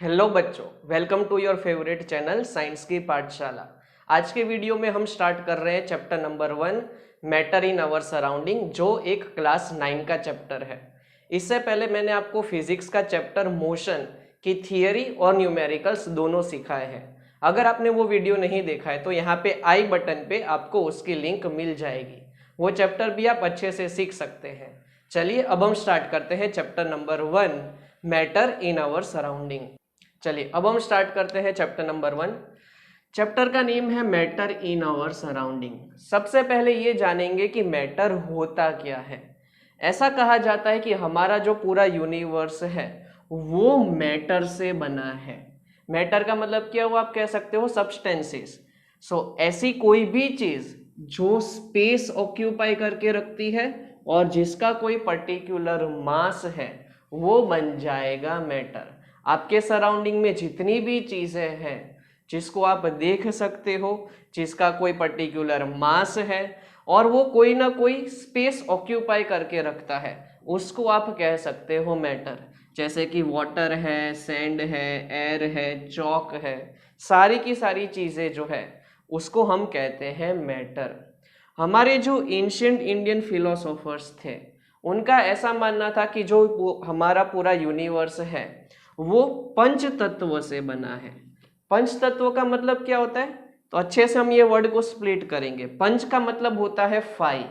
Hello बच्चों, welcome to your favourite channel science की पाठशाला। आज के वीडियो में हम स्टार्ट कर रहे हैं chapter number 1 matter in our surrounding, जो एक क्लास 9 का चैप्टर है। इससे पहले मैंने आपको फिजिक्स का चैप्टर मोशन की थियरी और न्यूमेरिकल्स दोनों सिखाए हैं। अगर आपने वो वीडियो नहीं देखा है तो यहाँ पे आई बटन पे आपको उसकी लिंक मिल जाएगी। वो चैप्टर भी आप अच्छे से सीख सकते हैं। चलिए अब हम स्टार्ट करते हैं chapter number 1 matter in our surrounding. चलिए अब हम स्टार्ट करते हैं चैप्टर नंबर 1। चैप्टर का नेम है मैटर इन आवर सराउंडिंग। सबसे पहले ये जानेंगे कि मैटर होता क्या है। ऐसा कहा जाता है कि हमारा जो पूरा यूनिवर्स है वो मैटर से बना है। मैटर का मतलब क्या हुआ, आप कह सकते हो सब्सटेंसेस। ऐसी कोई भी चीज जो स्पेस ऑक्यूपाई करके रखती है और जिसका कोई पर्टिकुलर मास है वो बन जाएगा मैटर। आपके सराउंडिंग में जितनी भी चीजें हैं जिसको आप देख सकते हो, जिसका कोई पर्टिकुलर मास है और वो कोई ना कोई स्पेस ऑक्यूपाई करके रखता है, उसको आप कह सकते हो मैटर। जैसे कि वाटर है, सैंड है, एयर है, चॉक है, सारी की सारी चीजें जो है उसको हम कहते हैं मैटर। हमारे जो एंशिएंट इंडियन फिलोसोफर्स थे उनका ऐसा मानना था कि जो हमारा पूरा यूनिवर्स है वो पंच तत्व से बना है। पंच तत्व का मतलब क्या होता है, तो अच्छे से हम ये वर्ड को स्प्लिट करेंगे। पंच का मतलब होता है 5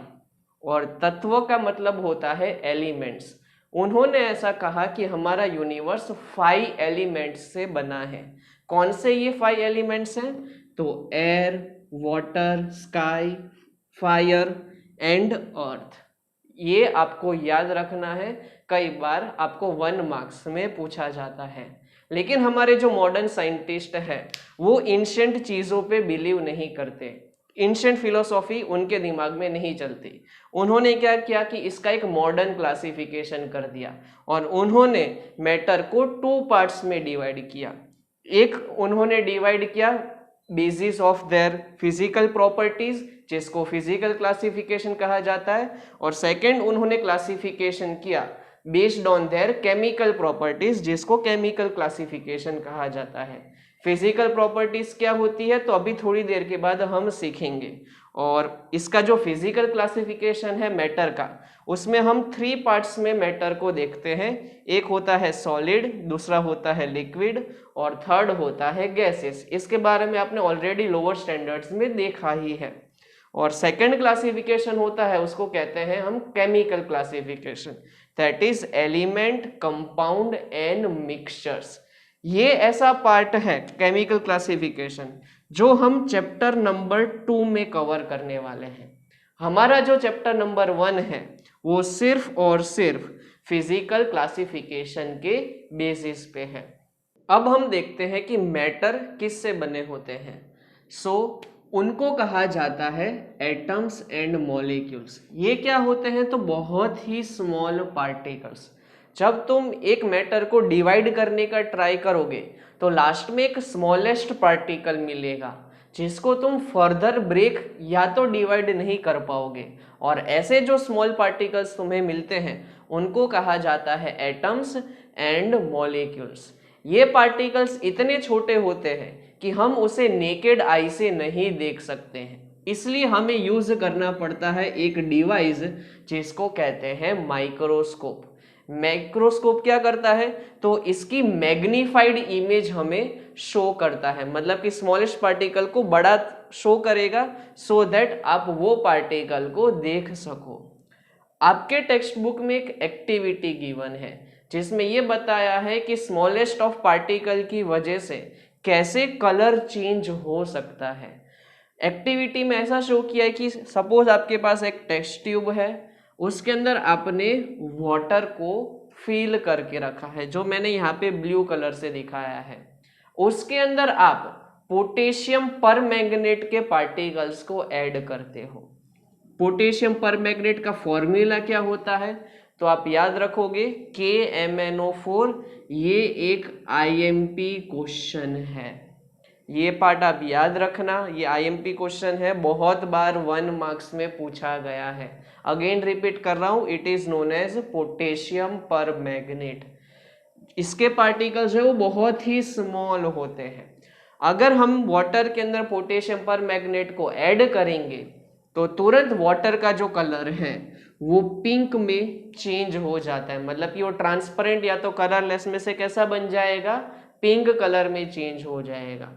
और तत्व का मतलब होता है एलिमेंट्स। उन्होंने ऐसा कहा कि हमारा यूनिवर्स 5 एलिमेंट्स से बना है। कौन से ये 5 एलिमेंट्स हैं, तो air, water, sky, fire and earth. ये आपको याद रखना है, कई बार आपको 1 मार्क्स में पूछा जाता है। लेकिन हमारे जो मॉडर्न साइंटिस्ट है वो एंशिएंट चीजों पे बिलीव नहीं करते, एंशिएंट फिलोसॉफी उनके दिमाग में नहीं चलती। उन्होंने क्या किया कि इसका एक मॉडर्न क्लासिफिकेशन कर दिया और उन्होंने मैटर को 2 पार्ट्स में डिवाइड किया। एक उन्होंने डिवाइड किया basis of their physical properties, जिसको फिजिकल क्लासिफिकेशन कहा जाता है, और सेकंड उन्होंने क्लासिफिकेशन किया based on their chemical properties, जिसको केमिकल क्लासिफिकेशन कहा जाता है। फिजिकल प्रॉपर्टीज क्या होती है तो अभी थोड़ी देर के बाद हम सीखेंगे। और इसका जो फिजिकल क्लासिफिकेशन है मैटर का, उसमें हम 3 पार्ट्स में मैटर को देखते हैं। एक होता है सॉलिड, दूसरा होता है लिक्विड और थर्ड होता है गैसेस। इसके बारे में आपने ऑलरेडी लोअर स्टैंडर्ड्स में देखा ही है। और सेकंड क्लासिफिकेशन होता है, उसको कहते हैं हम chemical classification, that is element, compound and mixtures. ये ऐसा पार्ट है केमिकल क्लासिफिकेशन जो हम चैप्टर नंबर 2 में कवर करने वाले हैं। हमारा जो चैप्टर नंबर 1 है वो सिर्फ और सिर्फ फिजिकल क्लासिफिकेशन के बेसिस पे है। अब हम देखते हैं कि मैटर किससे बने होते हैं। उनको कहा जाता है एटम्स एंड मॉलिक्यूल्स। ये क्या होते हैं, तो बहुत ही स्मॉल पार्टिकल्स। जब तुम एक मैटर को डिवाइड करने का ट्राई करोगे तो लास्ट में एक स्मॉलेस्ट पार्टिकल मिलेगा जिसको तुम फर्दर ब्रेक या तो डिवाइड नहीं कर पाओगे, और ऐसे जो स्मॉल पार्टिकल्स तुम्हें मिलते हैं उनको कहा जाता है एटम्स एंड मॉलिक्यूल्स। ये पार्टिकल्स इतने छोटे होते हैं कि हम उसे नेकेड आई से नहीं देख सकते हैं, इसलिए हमें यूज करना पड़ता है एक डिवाइस जिसको कहते हैं माइक्रोस्कोप। माइक्रोस्कोप क्या करता है, तो इसकी मैग्नीफाइड इमेज हमें शो करता है, मतलब कि स्मॉलेस्ट पार्टिकल को बड़ा शो करेगा सो दैट आप वो पार्टिकल को देख सको। आपके टेक्स्ट बुक में एक एक्टिविटी गिवन है जिसमें यह बताया है कि स्मॉलेस्ट ऑफ पार्टिकल की वजह से कैसे कलर चेंज हो सकता है। एक्टिविटी में ऐसा शो किया है कि सपोज आपके पास एक टेस्ट ट्यूब है, उसके अंदर आपने वाटर को फिल करके रखा है, जो मैंने यहाँ पे ब्लू कलर से दिखाया है। उसके अंदर आप पोटेशियम परमैंगनेट के पार्टिकल्स को ऐड करते हो। पोटेशियम परमैंगनेट का फॉर्मूला क्या होता है, तो आप याद रखोगे KMnO4। ये एक IMP क्वेश्चन है, ये पार्ट आप याद रखना, ये IMP क्वेश्चन है, बहुत बार 1 मार्क्स में पूछा गया है। अगेन रिपीट कर रहा हूं, it is known as potassium permanganate. इसके पार्टिकल्स जो है वो बहुत ही स्मॉल होते हैं। अगर हम वाटर के अंदर पोटेशियम पर मैग्नेट को ऐड करेंगे तो तुरंत वाटर का जो कलर है वो पिंक में चेंज हो जाता है, मतलब कि वो ट्रांसपेरेंट या तो कलरलेस में से कैसा बन जाएगा, पिंक कलर में चेंज हो जाएगा।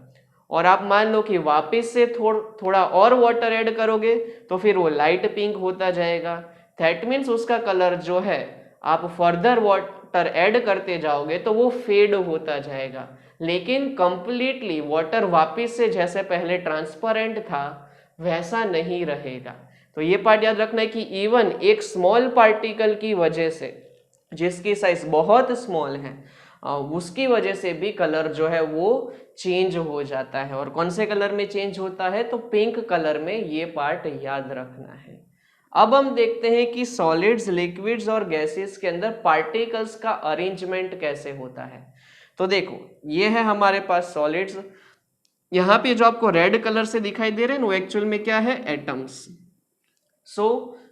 और आप मान लो कि वापस से थोड़ा और वाटर ऐड करोगे तो फिर वो लाइट पिंक होता जाएगा। दैट मीन्स उसका कलर जो है आप फर्दर वाटर ऐड करते जाओगे तो वो फेड होता जाएगा, लेकिन कंप्लीटली वाटर वापस से जैसे पहले ट्रांसपेरेंट था वैसा नहीं रहेगा। तो ये पार्ट याद रखना है कि इवन एक स्मॉल पार्टिकल की वजह से, जिसकी साइज बहुत स्मॉल है, उसकी वजह से भी कलर जो है वो चेंज हो जाता है। और कौन से कलर में चेंज होता है, तो पिंक कलर में। ये पार्ट याद रखना है। अब हम देखते हैं कि सॉलिड्स, लिक्विड्स और गैसेस के अंदर पार्टिकल्स का अरेंजमेंट कैसे होता है। तो देखो, ये है हमारे पास सॉलिड्स। यहाँ पे जो आपको रेड कलर से दिखाई दे रहे हैं वो एक्चुअल में क्या है, एटम्स। सो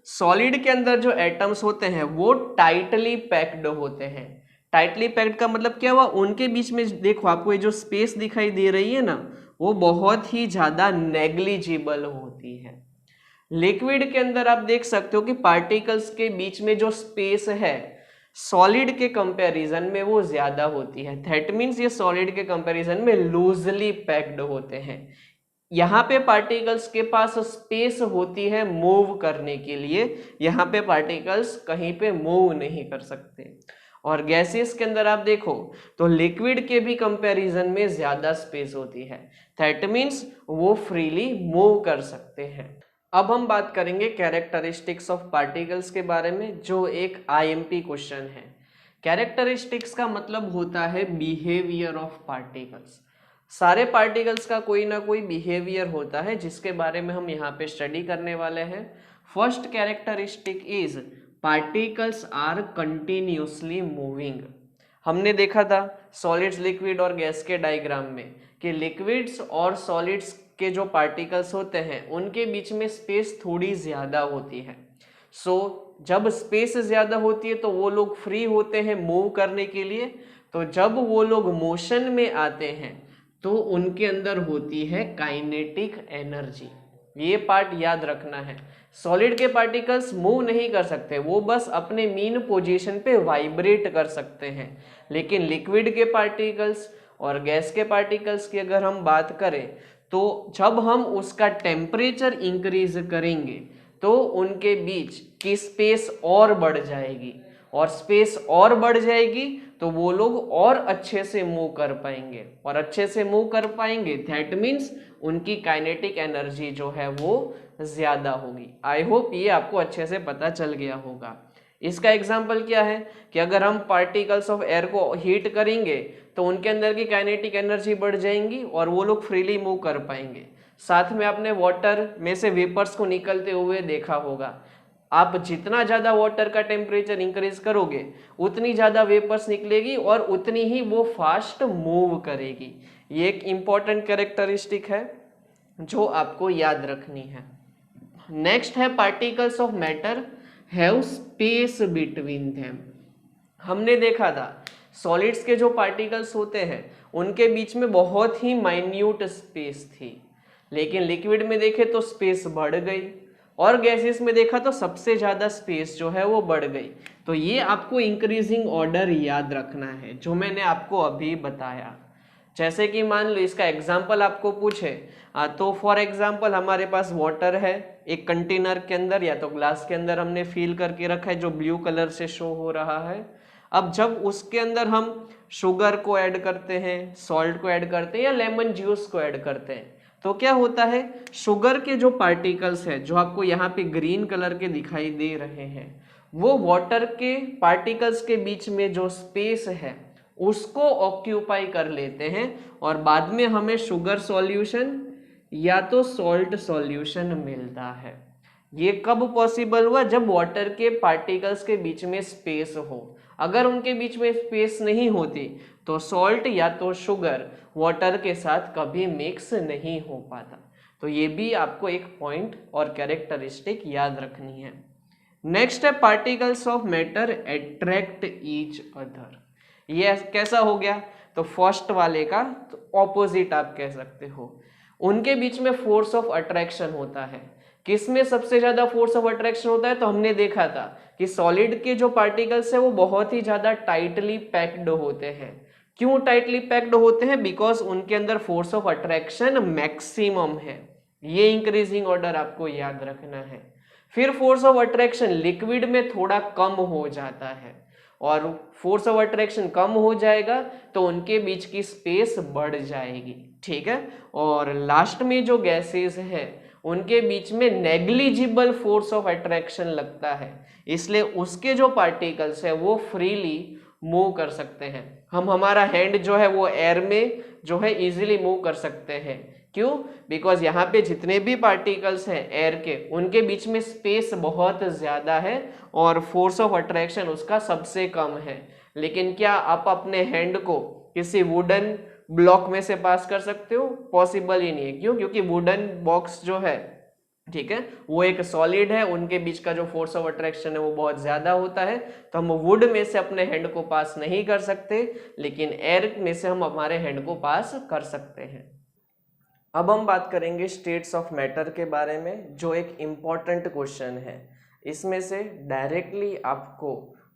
सॉलिड के अंदर जो एटम्स होते हैं वो टाइटली पैक्ड होते हैं। टाइटली पैक्ड का मतलब क्या हुआ, उनके बीच में देखो आपको ये जो स्पेस दिखाई दे रही है ना, वो बहुत ही ज्यादा नेग्लिजिबल होती है। लिक्विड के अंदर आप देख सकते हो कि पार्टिकल्स के बीच में जो स्पेस है सॉलिड के कंपैरिजन में वो ज्यादा होती है। दैट मीन्स ये सॉलिड के कंपैरिजन में लूजली पैक्ड होते हैं। यहाँ पे पार्टिकल्स के पास स्पेस होती है मूव करने के लिए, यहाँ पे पार्टिकल्स कहीं पे मूव नहीं कर सकते। और गैसेस के अंदर आप देखो तो लिक्विड के भी कंपैरिजन में ज्यादा स्पेस होती है। दैट मीन्स वो फ्रीली मूव कर सकते हैं। अब हम बात करेंगे कैरेक्टरिस्टिक्स ऑफ पार्टिकल्स के बारे में, जो एक आईएमपी क्वेश्चन है। कैरेक्टरिस्टिक्स का मतलब होता है बिहेवियर ऑफ पार्टिकल्स। सारे पार्टिकल्स का कोई ना कोई बिहेवियर होता है जिसके बारे में हम यहाँ पे स्टडी करने वाले हैं। First characteristic is particles are continuously moving. हमने देखा था सॉलिड्स, लिक्विड और गैस के डायग्राम में कि लिक्विड्स और सॉलिड्स के जो पार्टिकल्स होते हैं उनके बीच में स्पेस थोड़ी ज़्यादा होती है। सो जब स्पेस ज़्यादा होती है तो वो लोग फ्री होते हैं मूव करने के लिए। तो जब वो लोग मोशन में आते हैं तो उनके अंदर होती है काइनेटिक एनर्जी। ये पार्ट याद रखना है। सॉलिड के पार्टिकल्स मूव नहीं कर सकते, वो बस अपने मीन पोजीशन पे वाइब्रेट कर सकते हैं। लेकिन लिक्विड के पार्टिकल्स और गैस के पार्टिकल्स की अगर हम बात करें तो जब हम उसका टेम्परेचर इंक्रीज करेंगे तो उनके बीच की स्पेस और बढ़ जाएगी, और स्पेस और बढ़ जाएगी तो वो लोग और अच्छे से मूव कर पाएंगे, और अच्छे से मूव कर पाएंगे दैट मीन्स उनकी काइनेटिक एनर्जी जो है वो ज्यादा होगी। आई होप ये आपको अच्छे से पता चल गया होगा। इसका एग्जाम्पल क्या है कि अगर हम पार्टिकल्स ऑफ एयर को हीट करेंगे तो उनके अंदर की काइनेटिक एनर्जी बढ़ जाएंगी और वो लोग फ्रीली मूव कर पाएंगे। साथ में आपने वाटर में से वेपर्स को निकलते हुए देखा होगा। आप जितना ज़्यादा वाटर का टेम्परेचर इंक्रीज करोगे उतनी ज़्यादा वेपर्स निकलेगी और उतनी ही वो फास्ट मूव करेगी। ये एक इम्पॉर्टेंट कैरेक्टरिस्टिक है जो आपको याद रखनी है। नेक्स्ट है particles of matter have space between them. हमने देखा था सॉलिड्स के जो पार्टिकल्स होते हैं उनके बीच में बहुत ही माइन्यूट स्पेस थी, लेकिन लिक्विड में देखे तो स्पेस बढ़ गई, और गैसेस में देखा तो सबसे ज़्यादा स्पेस जो है वो बढ़ गई। तो ये आपको इंक्रीजिंग ऑर्डर याद रखना है जो मैंने आपको अभी बताया। जैसे कि मान लो इसका एग्जाम्पल आपको पूछे तो फॉर एग्जाम्पल हमारे पास वाटर है एक कंटेनर के अंदर या तो ग्लास के अंदर, हमने फिल करके रखा है जो ब्लू कलर से शो हो रहा है। अब जब उसके अंदर हम शुगर को ऐड करते हैं, सॉल्ट को ऐड करते हैं या लेमन जूस को ऐड करते हैं तो क्या होता है, शुगर के जो पार्टिकल्स हैं जो आपको यहाँ पे ग्रीन कलर के दिखाई दे रहे हैं वो वाटर के पार्टिकल्स के बीच में जो स्पेस है उसको ऑक्यूपाई कर लेते हैं और बाद में हमें शुगर सॉल्यूशन या तो सॉल्ट सॉल्यूशन मिलता है। ये कब पॉसिबल हुआ, जब वाटर के पार्टिकल्स के बीच में स्पेस हो। अगर उनके बीच में स्पेस नहीं होती तो सॉल्ट या तो शुगर वाटर के साथ कभी मिक्स नहीं हो पाता। तो ये भी आपको एक पॉइंट और कैरेक्टरिस्टिक याद रखनी है। नेक्स्ट है particles of matter attract each other. ये कैसा हो गया? तो फर्स्ट वाले का तो ऑपोजिट आप कह सकते हो। उनके बीच में फोर्स ऑफ अट्रैक्शन होता है। किसमें सबसे ज्यादा फोर्स ऑफ अट्रैक्शन होता है? तो हमने देखा था कि सॉलिड के जो पार्टिकल्स है वो बहुत ही ज्यादा टाइटली पैक्ड होते हैं। क्यों टाइटली पैक्ड होते हैं? बिकॉज उनके अंदर फोर्स ऑफ अट्रैक्शन मैक्सिमम है। ये इंक्रीजिंग ऑर्डर आपको याद रखना है। फिर फोर्स ऑफ अट्रैक्शन लिक्विड में थोड़ा कम हो जाता है, और फोर्स ऑफ अट्रैक्शन कम हो जाएगा तो उनके बीच की स्पेस बढ़ जाएगी, ठीक है। और लास्ट में जो गैसेस है उनके बीच में नेग्लिजिबल फोर्स ऑफ अट्रैक्शन लगता है, इसलिए उसके जो पार्टिकल्स है वो फ्रीली मूव कर सकते हैं। हम हमारा हैंड जो है वो एयर में जो है इजीली मूव कर सकते हैं। क्यों? बिकॉज यहाँ पे जितने भी पार्टिकल्स हैं एयर के, उनके बीच में स्पेस बहुत ज्यादा है और फोर्स ऑफ अट्रैक्शन उसका सबसे कम है। लेकिन क्या आप अपने हैंड को किसी वुडन ब्लॉक में से पास कर सकते हो? पॉसिबल ही नहीं है। क्यों? क्योंकि वुडन बॉक्स जो है, ठीक है, वो एक सॉलिड है, उनके बीच का जो फोर्स ऑफ अट्रैक्शन है वो बहुत ज्यादा होता है, तो हम वुड में से अपने हैंड को पास नहीं कर सकते, लेकिन एयर में से हम हमारे हैंड को पास कर सकते हैं। अब हम बात करेंगे स्टेट्स ऑफ मैटर के बारे में, जो एक इम्पॉर्टेंट क्वेश्चन है। इसमें से डायरेक्टली आपको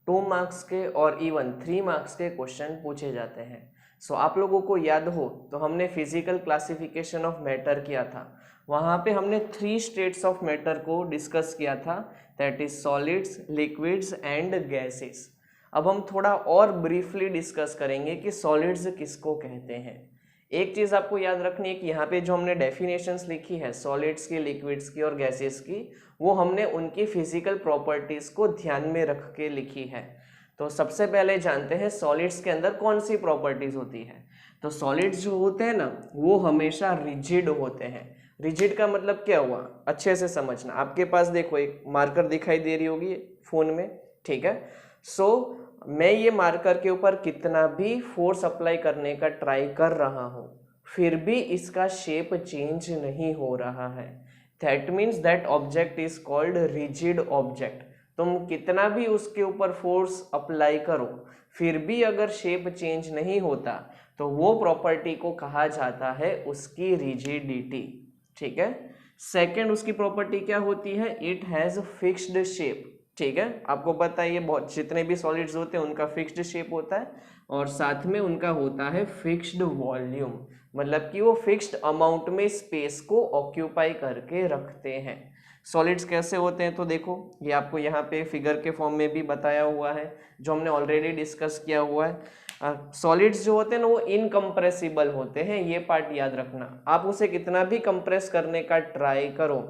2 मार्क्स के और इवन 3 मार्क्स के क्वेश्चन पूछे जाते हैं। सो आप लोगों को याद हो तो हमने फिजिकल क्लासिफिकेशन ऑफ मैटर किया था, वहाँ पे हमने 3 स्टेट्स ऑफ मैटर को डिस्कस किया था, that is solids, liquids and gases. अब हम थोड़ा और ब्रीफली डिस्कस करेंगे कि सॉलिड्स किसको कहते हैं। एक चीज आपको याद रखनी है कि यहाँ पे जो हमने डेफिनेशंस लिखी है सॉलिड्स की, लिक्विड्स की और गैसेस की, वो हमने उनकी फिजिकल प्रॉपर्टीज को ध्यान में रख के लिखी है। तो सबसे पहले जानते हैं सॉलिड्स के अंदर कौन सी प्रॉपर्टीज होती है। तो सॉलिड्स जो होते हैं ना वो हमेशा रिजिड होते हैं। रिजिड का मतलब क्या हुआ, अच्छे से समझना। आपके पास देखो एक मार्कर दिखाई दे रही होगी फोन में, ठीक है। सो मैं ये मार्कर के ऊपर कितना भी फोर्स अप्लाई करने का ट्राई कर रहा हूँ, फिर भी इसका शेप चेंज नहीं हो रहा है। That means that object is called rigid object. तुम कितना भी उसके ऊपर फोर्स अप्लाई करो, फिर भी अगर शेप चेंज नहीं होता तो वो प्रॉपर्टी को कहा जाता है उसकी रिजिडिटी, ठीक है। सेकेंड उसकी प्रॉपर्टी क्या होती है? इट हैज फिक्स्ड शेप, ठीक है। आपको पता है ये बहुत जितने भी सॉलिड्स होते हैं उनका फिक्स्ड शेप होता है, और साथ में उनका होता है फिक्स्ड वॉल्यूम, मतलब कि वो फिक्स्ड अमाउंट में स्पेस को ऑक्यूपाई करके रखते हैं। सॉलिड्स कैसे होते हैं तो देखो, ये आपको यहाँ पे फिगर के फॉर्म में भी बताया हुआ है, जो हमने ऑलरेडी डिस्कस किया हुआ है। सॉलिड्स जो होते हैं ना वो इनकम्प्रेसिबल होते हैं, ये पार्ट याद रखना। आप उसे कितना भी कंप्रेस करने का ट्राई करो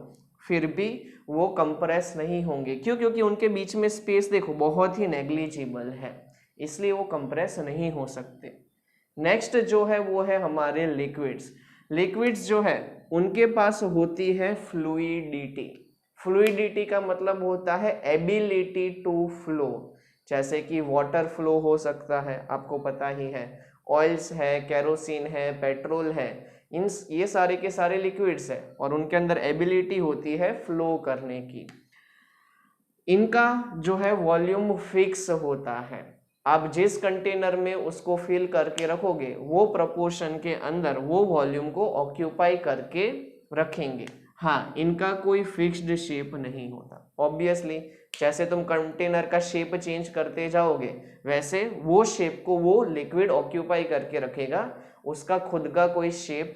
फिर भी वो कंप्रेस नहीं होंगे। क्यों? क्योंकि उनके बीच में स्पेस देखो बहुत ही नेग्लिजिबल है, इसलिए वो कंप्रेस नहीं हो सकते। नेक्स्ट जो है वो है हमारे लिक्विड्स। लिक्विड्स जो है उनके पास होती है फ्लूइडिटी। फ्लूइडिटी का मतलब होता है एबिलिटी टू फ्लो। जैसे कि वाटर फ्लो हो सकता है, आपको पता ही है, ऑयल्स है, केरोसिन है, पेट्रोल है, इन ये सारे के सारे लिक्विड्स है और उनके अंदर एबिलिटी होती है फ्लो करने की। इनका जो है वॉल्यूम फिक्स होता है। आप जिस कंटेनर में उसको फिल करके रखोगे वो प्रपोर्शन के अंदर वो वॉल्यूम को ऑक्यूपाई करके रखेंगे। हाँ, इनका कोई फिक्स्ड शेप नहीं होता। ऑब्वियसली जैसे तुम कंटेनर का शेप चेंज करते जाओगे वैसे वो शेप को वो लिक्विड ऑक्यूपाई करके रखेगा, उसका खुद का कोई शेप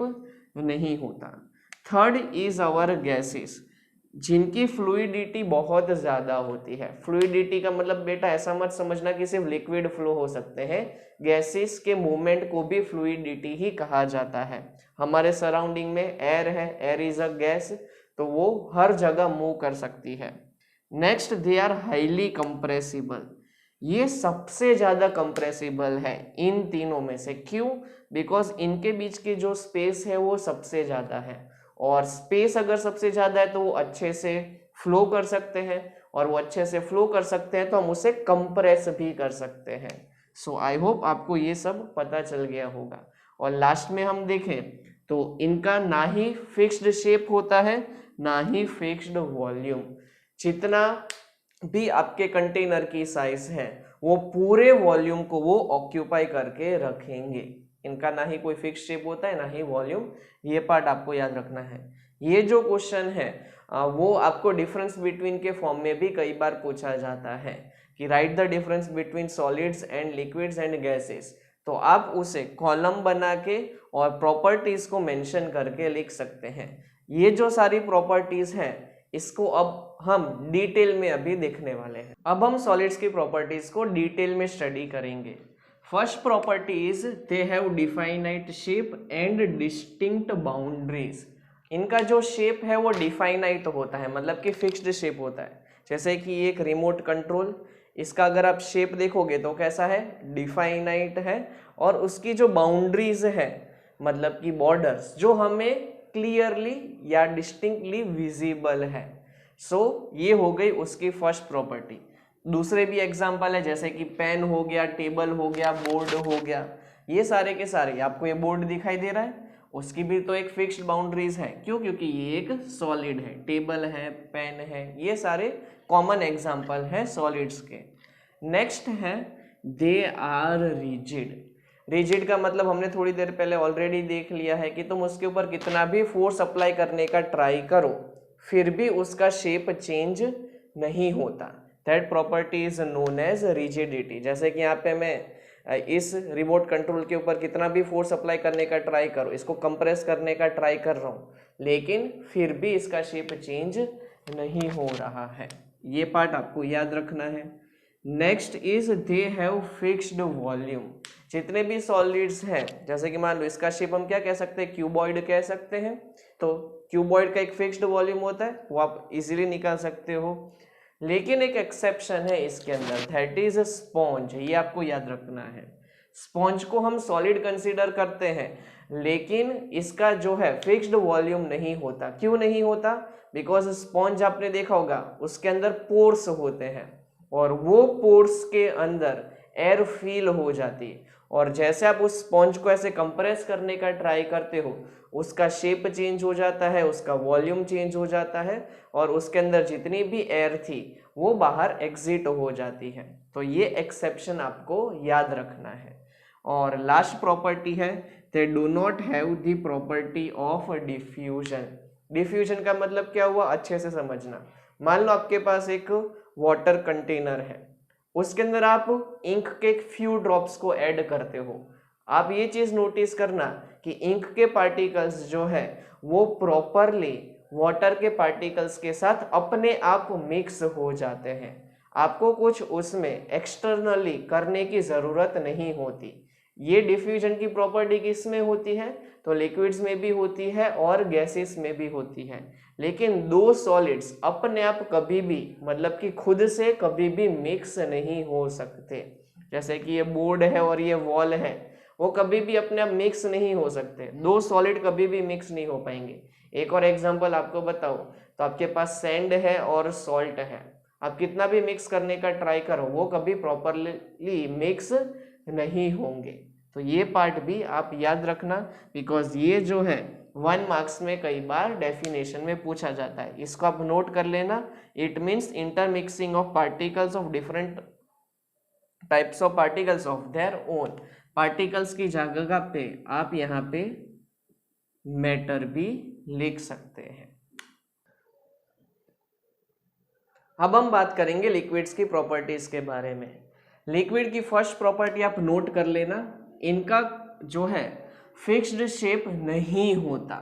नहीं होता। थर्ड इज आवर गैसेस, जिनकी फ्लूइडिटी बहुत ज़्यादा होती है। फ्लूइडिटी का मतलब बेटा ऐसा मत समझना कि सिर्फ लिक्विड फ्लो हो सकते हैं, गैसेस के मूवमेंट को भी फ्लूइडिटी ही कहा जाता है। हमारे सराउंडिंग में एयर है, एयर इज अ गैस, तो वो हर जगह मूव कर सकती है। Next, they are highly compressible. ये सबसे ज़्यादा कंप्रेसिबल है इन तीनों में से। क्यों? बिकॉज इनके बीच की जो स्पेस है वो सबसे ज़्यादा है, और स्पेस अगर सबसे ज़्यादा है तो वो अच्छे से फ्लो कर सकते हैं, और वो अच्छे से फ्लो कर सकते हैं तो हम उसे कंप्रेस भी कर सकते हैं। सो आई होप आपको ये सब पता चल गया होगा। और लास्ट में हम देखें तो इनका ना ही फिक्स्ड शेप होता है ना ही फिक्स्ड वॉल्यूम। जितना भी आपके कंटेनर की साइज है वो पूरे वॉल्यूम को वो ऑक्यूपाई करके रखेंगे। इनका ना ही कोई फिक्स शेप होता है ना ही वॉल्यूम, ये पार्ट आपको याद रखना है। ये जो क्वेश्चन है वो आपको डिफरेंस बिटवीन के फॉर्म में भी कई बार पूछा जाता है कि right the difference between solids and liquids and gases. तो आप उसे कॉलम बना के और प्रॉपर्टीज को मेंशन करके लिख सकते हैं। ये जो सारी प्रॉपर्टीज हैं इसको अब हम डिटेल में अभी देखने वाले हैं। अब हम सॉलिड्स की प्रॉपर्टीज को डिटेल में स्टडी करेंगे। First property is they have definite shape and distinct boundaries. इनका जो शेप है वो डिफाइनाइट होता है, मतलब कि फिक्स्ड शेप होता है। जैसे कि एक रिमोट कंट्रोल, इसका अगर आप शेप देखोगे तो कैसा है, डिफाइनाइट है, और उसकी जो बाउंड्रीज है मतलब कि बॉर्डर्स जो हमें क्लियरली या डिस्टिंक्टली विजिबल है। सो ये हो गई उसकी फर्स्ट प्रॉपर्टी। दूसरे भी एग्जांपल है जैसे कि पेन हो गया, टेबल हो गया, बोर्ड हो गया, ये सारे के सारे, आपको ये बोर्ड दिखाई दे रहा है, उसकी भी तो एक फिक्स्ड बाउंड्रीज है। क्यों? क्योंकि ये एक सॉलिड है, टेबल है, पेन है, ये सारे कॉमन एग्जांपल है सॉलिड्स के। नेक्स्ट है दे आर रिजिड। रिजिड का मतलब हमने थोड़ी देर पहले ऑलरेडी देख लिया है कि तुम उसके ऊपर कितना भी फोर्स अप्लाई करने का ट्राई करो फिर भी उसका शेप चेंज नहीं होता। That property is known as rigidity. जैसे कि यहाँ पे मैं इस रिमोट कंट्रोल के ऊपर कितना भी फोर्स अप्लाई करने का ट्राई करो, इसको कंप्रेस करने का ट्राई कर रहा हूँ, लेकिन फिर भी इसका शेप चेंज नहीं हो रहा है। ये पार्ट आपको याद रखना है। Next is they have fixed volume. जितने भी सॉलिड्स हैं, जैसे कि मान लो इसका शेप हम क्या कह सकते हैं, क्यूबॉइड कह सकते हैं। तो क्यूबॉइड का एक फिक्स्ड वॉल्यूम होता है, वो आप इजीली निकाल सकते हो। लेकिन एक एक्सेप्शन है इसके अंदर, दैट इज स्पॉन्ज। ये आपको याद रखना है। स्पॉन्ज को हम सॉलिड कंसीडर करते हैं, लेकिन इसका जो है फिक्स्ड वॉल्यूम नहीं होता। क्यों नहीं होता? बिकॉज स्पॉन्ज आपने देखा होगा उसके अंदर पोर्स होते हैं, और वो पोर्स के अंदर एयर फील हो जाती है, और जैसे आप उस स्पॉन्ज को ऐसे कंप्रेस करने का ट्राई करते हो उसका शेप चेंज हो जाता है, उसका वॉल्यूम चेंज हो जाता है, और उसके अंदर जितनी भी एयर थी वो बाहर एग्जिट हो जाती है। तो ये एक्सेप्शन आपको याद रखना है। और लास्ट प्रॉपर्टी है they do not have the property of diffusion. Diffusion का मतलब क्या हुआ, अच्छे से समझना। मान लो आपके पास एक वाटर कंटेनर है, उसके अंदर आप इंक के फ्यू ड्रॉप्स को ऐड करते हो। आप ये चीज नोटिस करना कि इंक के पार्टिकल्स जो है वो प्रॉपरली वाटर के पार्टिकल्स के साथ अपने आप मिक्स हो जाते हैं। आपको कुछ उसमें एक्सटर्नली करने की जरूरत नहीं होती। ये डिफ्यूजन की प्रॉपर्टी किस में होती है? तो लिक्विड्स में भी होती है और गैसेस में भी होती है। लेकिन दो सॉलिड्स अपने आप कभी भी, मतलब कि खुद से कभी भी मिक्स नहीं हो सकते। जैसे कि ये बोर्ड है और ये वॉल है, वो कभी भी अपने आप मिक्स नहीं हो सकते। दो सॉलिड कभी भी मिक्स नहीं हो पाएंगे। एक और एग्जांपल आपको बताओ, तो आपके पास सैंड है और सॉल्ट है, आप कितना भी मिक्स करने का ट्राई करो वो कभी प्रॉपरली मिक्स नहीं होंगे। तो ये पार्ट भी आप याद रखना, बिकॉज ये जो है 1 मार्क्स में कई बार डेफिनेशन में पूछा जाता है। इसको आप नोट कर लेना। It means intermixing of particles of different types of particles of their own. Particles की जगह पे आप यहाँ पे मैटर भी लिख सकते हैं। अब हम बात करेंगे लिक्विड्स की प्रॉपर्टीज के बारे में। लिक्विड की फर्स्ट प्रॉपर्टी आप नोट कर लेना, इनका जो है फिक्स्ड शेप नहीं होता,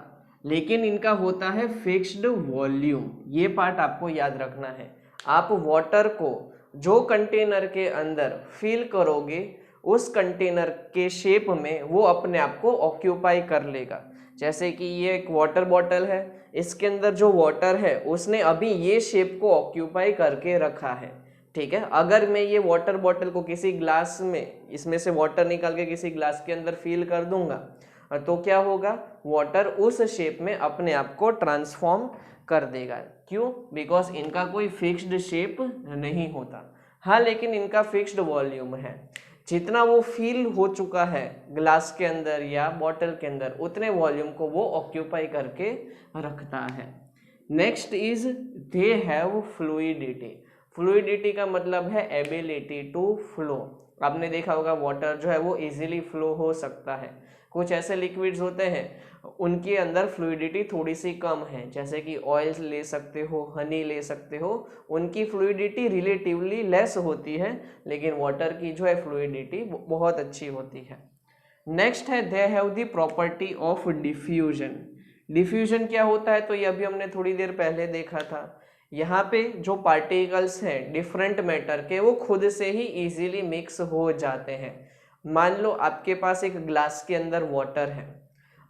लेकिन इनका होता है फिक्स्ड वॉल्यूम। ये पार्ट आपको याद रखना है। आप वाटर को जो कंटेनर के अंदर फिल करोगे उस कंटेनर के शेप में वो अपने आप को ऑक्यूपाई कर लेगा। जैसे कि ये एक वाटर बॉटल है, इसके अंदर जो वाटर है उसने अभी ये शेप को ऑक्यूपाई करके रखा है। ठीक है, अगर मैं ये वाटर बॉटल को किसी ग्लास में, इसमें से वाटर निकाल के किसी ग्लास के अंदर फिल कर दूंगा तो क्या होगा, वाटर उस शेप में अपने आप को ट्रांसफॉर्म कर देगा। क्यों? बिकॉज इनका कोई फिक्स्ड शेप नहीं होता। हाँ, लेकिन इनका फिक्स्ड वॉल्यूम है। जितना वो फिल हो चुका है ग्लास के अंदर या बॉटल के अंदर, उतने वॉल्यूम को वो ऑक्यूपाई करके रखता है। Next is they have fluidity. Fluidity का मतलब है एबिलिटी टू फ्लो। आपने देखा होगा वाटर जो है वो इजीली फ्लो हो सकता है। कुछ ऐसे लिक्विड्स होते हैं उनके अंदर फ्लूइडिटी थोड़ी सी कम है, जैसे कि ऑयल ले सकते हो, हनी ले सकते हो, उनकी फ्लूइडिटी रिलेटिवली लेस होती है, लेकिन वाटर की जो है फ्लूइडिटी बहुत अच्छी होती है। नेक्स्ट है they have the property of diffusion. Diffusion क्या होता है, तो ये अभी हमने थोड़ी देर पहले देखा था। यहाँ पे जो पार्टिकल्स हैं डिफरेंट मैटर के वो खुद से ही इजीली मिक्स हो जाते हैं। मान लो आपके पास एक ग्लास के अंदर वाटर है,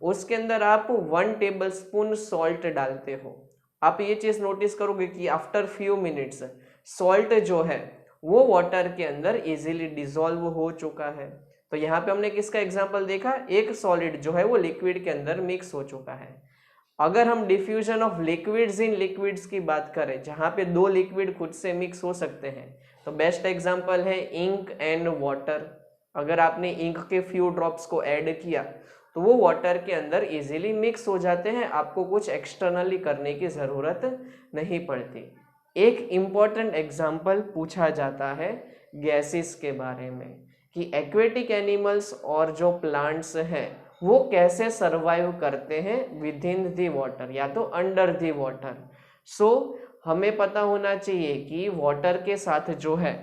उसके अंदर आप 1 टेबलस्पून सॉल्ट डालते हो। आप ये चीज नोटिस करोगे कि आफ्टर फ्यू मिनट्स सॉल्ट जो है वो वाटर के अंदर इजीली डिसॉल्व हो चुका है। तो यहाँ पे हमने किसका एग्जांपल देखा, एक सॉलिड जो है वो लिक्विड के अंदर मिक्स हो चुका है। अगर हम diffusion of liquids in liquids की बात करें, जहाँ पे 2 लिक्विड खुद से मिक्स हो सकते हैं, तो बेस्ट एग्जांपल है इंक एंड वाटर। अगर आपने इंक के फ्यू ड्रॉप्स को ऐड किया तो वो वाटर के अंदर इजीली मिक्स हो जाते हैं, आपको कुछ एक्सटर्नली करने की ज़रूरत नहीं पड़ती। एक इम्पॉर्टेंट एग्जाम्पल पूछा जाता है गैसेस के बारे में कि एक्वेटिक एनिमल्स और जो प्लांट्स हैं वो कैसे सरवाइव करते हैं विद इन दी वाटर या तो अंडर दी वाटर। सो हमें पता होना चाहिए कि वाटर के साथ जो है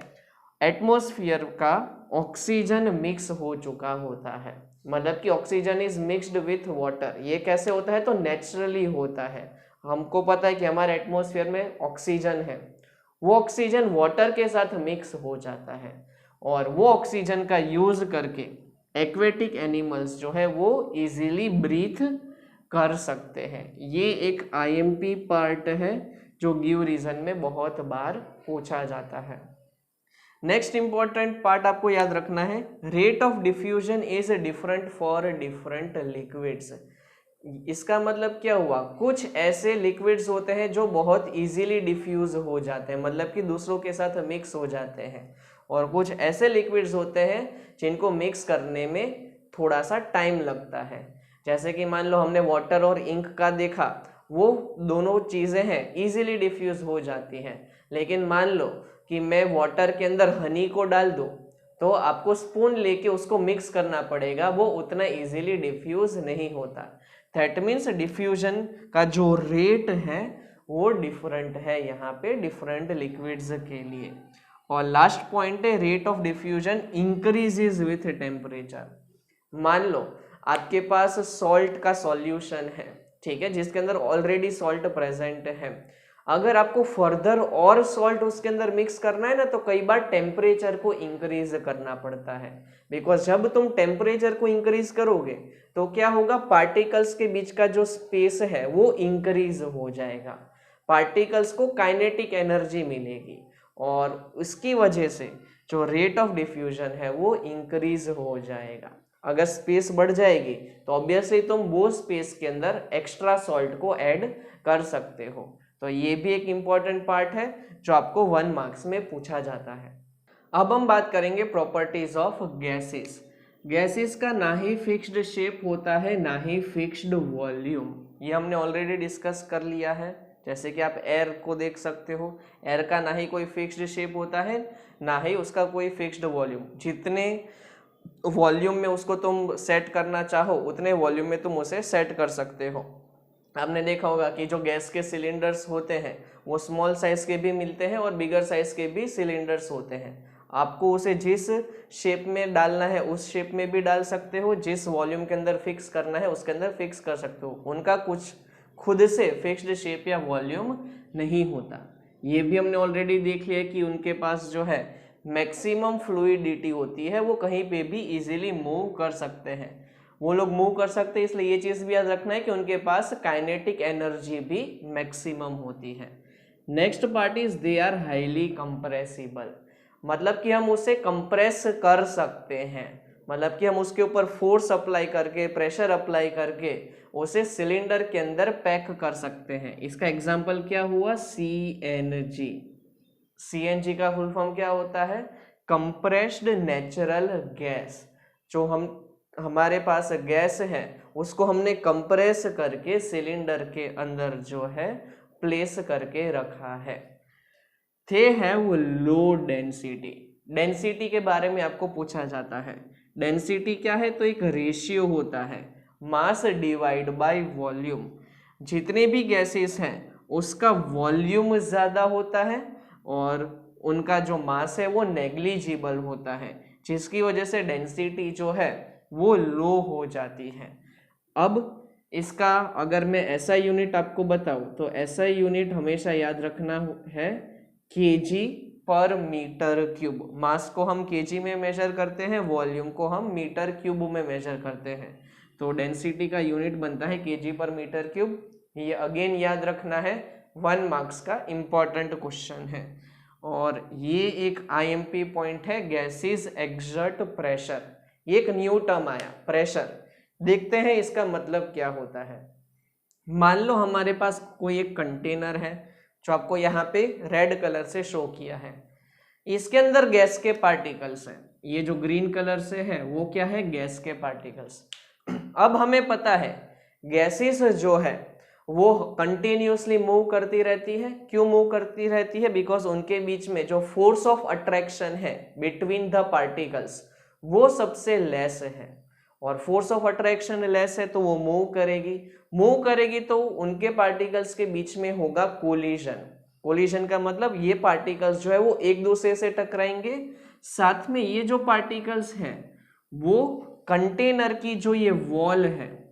एटमॉस्फेयर का ऑक्सीजन मिक्स हो चुका होता है, मतलब कि oxygen is mixed with water. ये कैसे होता है, तो नेचुरली होता है। हमको पता है कि हमारे एटमॉस्फेयर में ऑक्सीजन है, वो ऑक्सीजन वाटर के साथ मिक्स हो जाता है और वो ऑक्सीजन का यूज करके एक्वेटिक एनिमल्स जो है वो इजीली ब्रीथ कर सकते हैं। ये एक आईएमपी पार्ट है जो गिव रीजन में बहुत बार पूछा जाता है। नेक्स्ट इंपॉर्टेंट पार्ट आपको याद रखना है, rate of diffusion is different for different liquids. इसका मतलब क्या हुआ, कुछ ऐसे लिक्विड्स होते हैं जो बहुत इजीली डिफ्यूज हो जाते हैं, मतलब कि दूसरों के साथ मिक्स हो जाते हैं, और कुछ ऐसे लिक्विड्स होते हैं जिनको मिक्स करने में थोड़ा सा टाइम लगता है। जैसे कि मान लो हमने वाटर और इंक का देखा, वो दोनों चीज़ें हैं इजीली डिफ्यूज हो जाती हैं, लेकिन मान लो कि मैं वाटर के अंदर हनी को डाल दूं तो आपको स्पून लेके उसको मिक्स करना पड़ेगा, वो उतना इजीली डिफ्यूज नहीं होता। दैट मीन्स डिफ्यूजन का जो रेट है वो डिफरेंट है यहाँ पे डिफरेंट लिक्विड्स के लिए। और लास्ट पॉइंट है rate of diffusion increases with temperature. मान लो आपके पास सॉल्ट का सॉल्यूशन है, ठीक है, जिसके अंदर ऑलरेडी सॉल्ट प्रेजेंट है। अगर आपको फर्दर और सॉल्ट उसके अंदर मिक्स करना है ना, तो कई बार टेम्परेचर को इंक्रीज करना पड़ता है, बिकॉज जब तुम टेम्परेचर को इंक्रीज करोगे तो क्या होगा, पार्टिकल्स के बीच का जो स्पेस है वो इंक्रीज हो जाएगा, पार्टिकल्स को काइनेटिक एनर्जी मिलेगी और उसकी वजह से जो रेट ऑफ डिफ्यूजन है वो इंक्रीज हो जाएगा। अगर स्पेस बढ़ जाएगी तो ऑब्वियसली तुम वो स्पेस के अंदर एक्स्ट्रा सॉल्ट को ऐड कर सकते हो। तो ये भी एक इम्पॉर्टेंट पार्ट है जो आपको 1 मार्क्स में पूछा जाता है। अब हम बात करेंगे प्रॉपर्टीज ऑफ गैसेस। गैसेस का ना ही फिक्स्ड शेप होता है ना ही फिक्स्ड वॉल्यूम, ये हमने ऑलरेडी डिस्कस कर लिया है। जैसे कि आप एयर को देख सकते हो, एयर का ना ही कोई फिक्स्ड शेप होता है ना ही उसका कोई फिक्स्ड वॉल्यूम। जितने वॉल्यूम में उसको तुम सेट करना चाहो उतने वॉल्यूम में तुम उसे सेट कर सकते हो। आपने देखा होगा कि जो गैस के सिलेंडर्स होते हैं वो स्मॉल साइज के भी मिलते हैं और बिगर साइज के भी सिलेंडर्स होते हैं। आपको उसे जिस शेप में डालना है उस शेप में भी डाल सकते हो, जिस वॉल्यूम के अंदर फिक्स करना है उसके अंदर फिक्स कर सकते हो। उनका कुछ खुद से फिक्स्ड शेप या वॉल्यूम नहीं होता। ये भी हमने ऑलरेडी देख लिया कि उनके पास जो है मैक्सिमम फ्लूइडिटी होती है, वो कहीं पे भी इजीली मूव कर सकते हैं। वो लोग मूव कर सकते हैं, इसलिए ये चीज़ भी याद रखना है कि उनके पास काइनेटिक एनर्जी भी मैक्सिमम होती है। Next part is they are highly compressible, मतलब कि हम उसे कंप्रेस कर सकते हैं, मतलब कि हम उसके ऊपर फोर्स अप्लाई करके प्रेशर अप्लाई करके उसे सिलेंडर के अंदर पैक कर सकते हैं। इसका एग्जाम्पल क्या हुआ, CNG। CNG का फुल फॉर्म क्या होता है, कंप्रेस्ड नेचुरल गैस। जो हमारे पास गैस है उसको हमने कंप्रेस करके सिलेंडर के अंदर जो है प्लेस करके रखा है। थे है वो लो डेंसिटी। डेंसिटी के बारे में आपको पूछा जाता है। डेंसिटी क्या है? तो एक रेशियो होता है मास डिवाइड बाय वॉल्यूम। जितने भी गैसेस हैं उसका वॉल्यूम ज़्यादा होता है और उनका जो मास है वो नेग्लिजिबल होता है, जिसकी वजह से डेंसिटी जो है वो लो हो जाती है। अब इसका अगर मैं ऐसा यूनिट आपको बताऊं तो ऐसा यूनिट हमेशा याद रखना है केजी पर मीटर क्यूब। मास को हम केजी में मेजर करते हैं, वॉल्यूम को हम मीटर क्यूब में मेजर करते हैं। तो डेंसिटी का यूनिट बनता है केजी पर मीटर क्यूब। ये अगेन याद रखना है, 1 मार्क्स का इंपॉर्टेंट क्वेश्चन है। और ये एक आईएमपी पॉइंट है, गैसेस एक्सर्ट प्रेशर। ये एक न्यू टर्म आया, प्रेशर। देखते हैं इसका मतलब क्या होता है। मान लो हमारे पास कोई एक कंटेनर है जो आपको यहाँ पे रेड कलर से शो किया है। इसके अंदर गैस के पार्टिकल्स हैं। ये जो ग्रीन कलर से है वो क्या है? गैस के पार्टिकल्स। अब हमें पता है गैसेस जो है वो कंटिन्यूसली मूव करती रहती है। क्यों मूव करती रहती है? बिकॉज उनके बीच में जो फोर्स ऑफ अट्रैक्शन है बिटवीन द पार्टिकल्स वो सबसे लेस है, और फोर्स ऑफ अट्रैक्शन लेस है तो वो मूव करेगी तो उनके पार्टिकल्स के बीच में होगा कोलिजन। कोलिजन का मतलब ये पार्टिकल्स जो है वो एक दूसरे से टकराएंगे, साथ में ये जो पार्टिकल्स हैं वो कंटेनर की जो ये वॉल है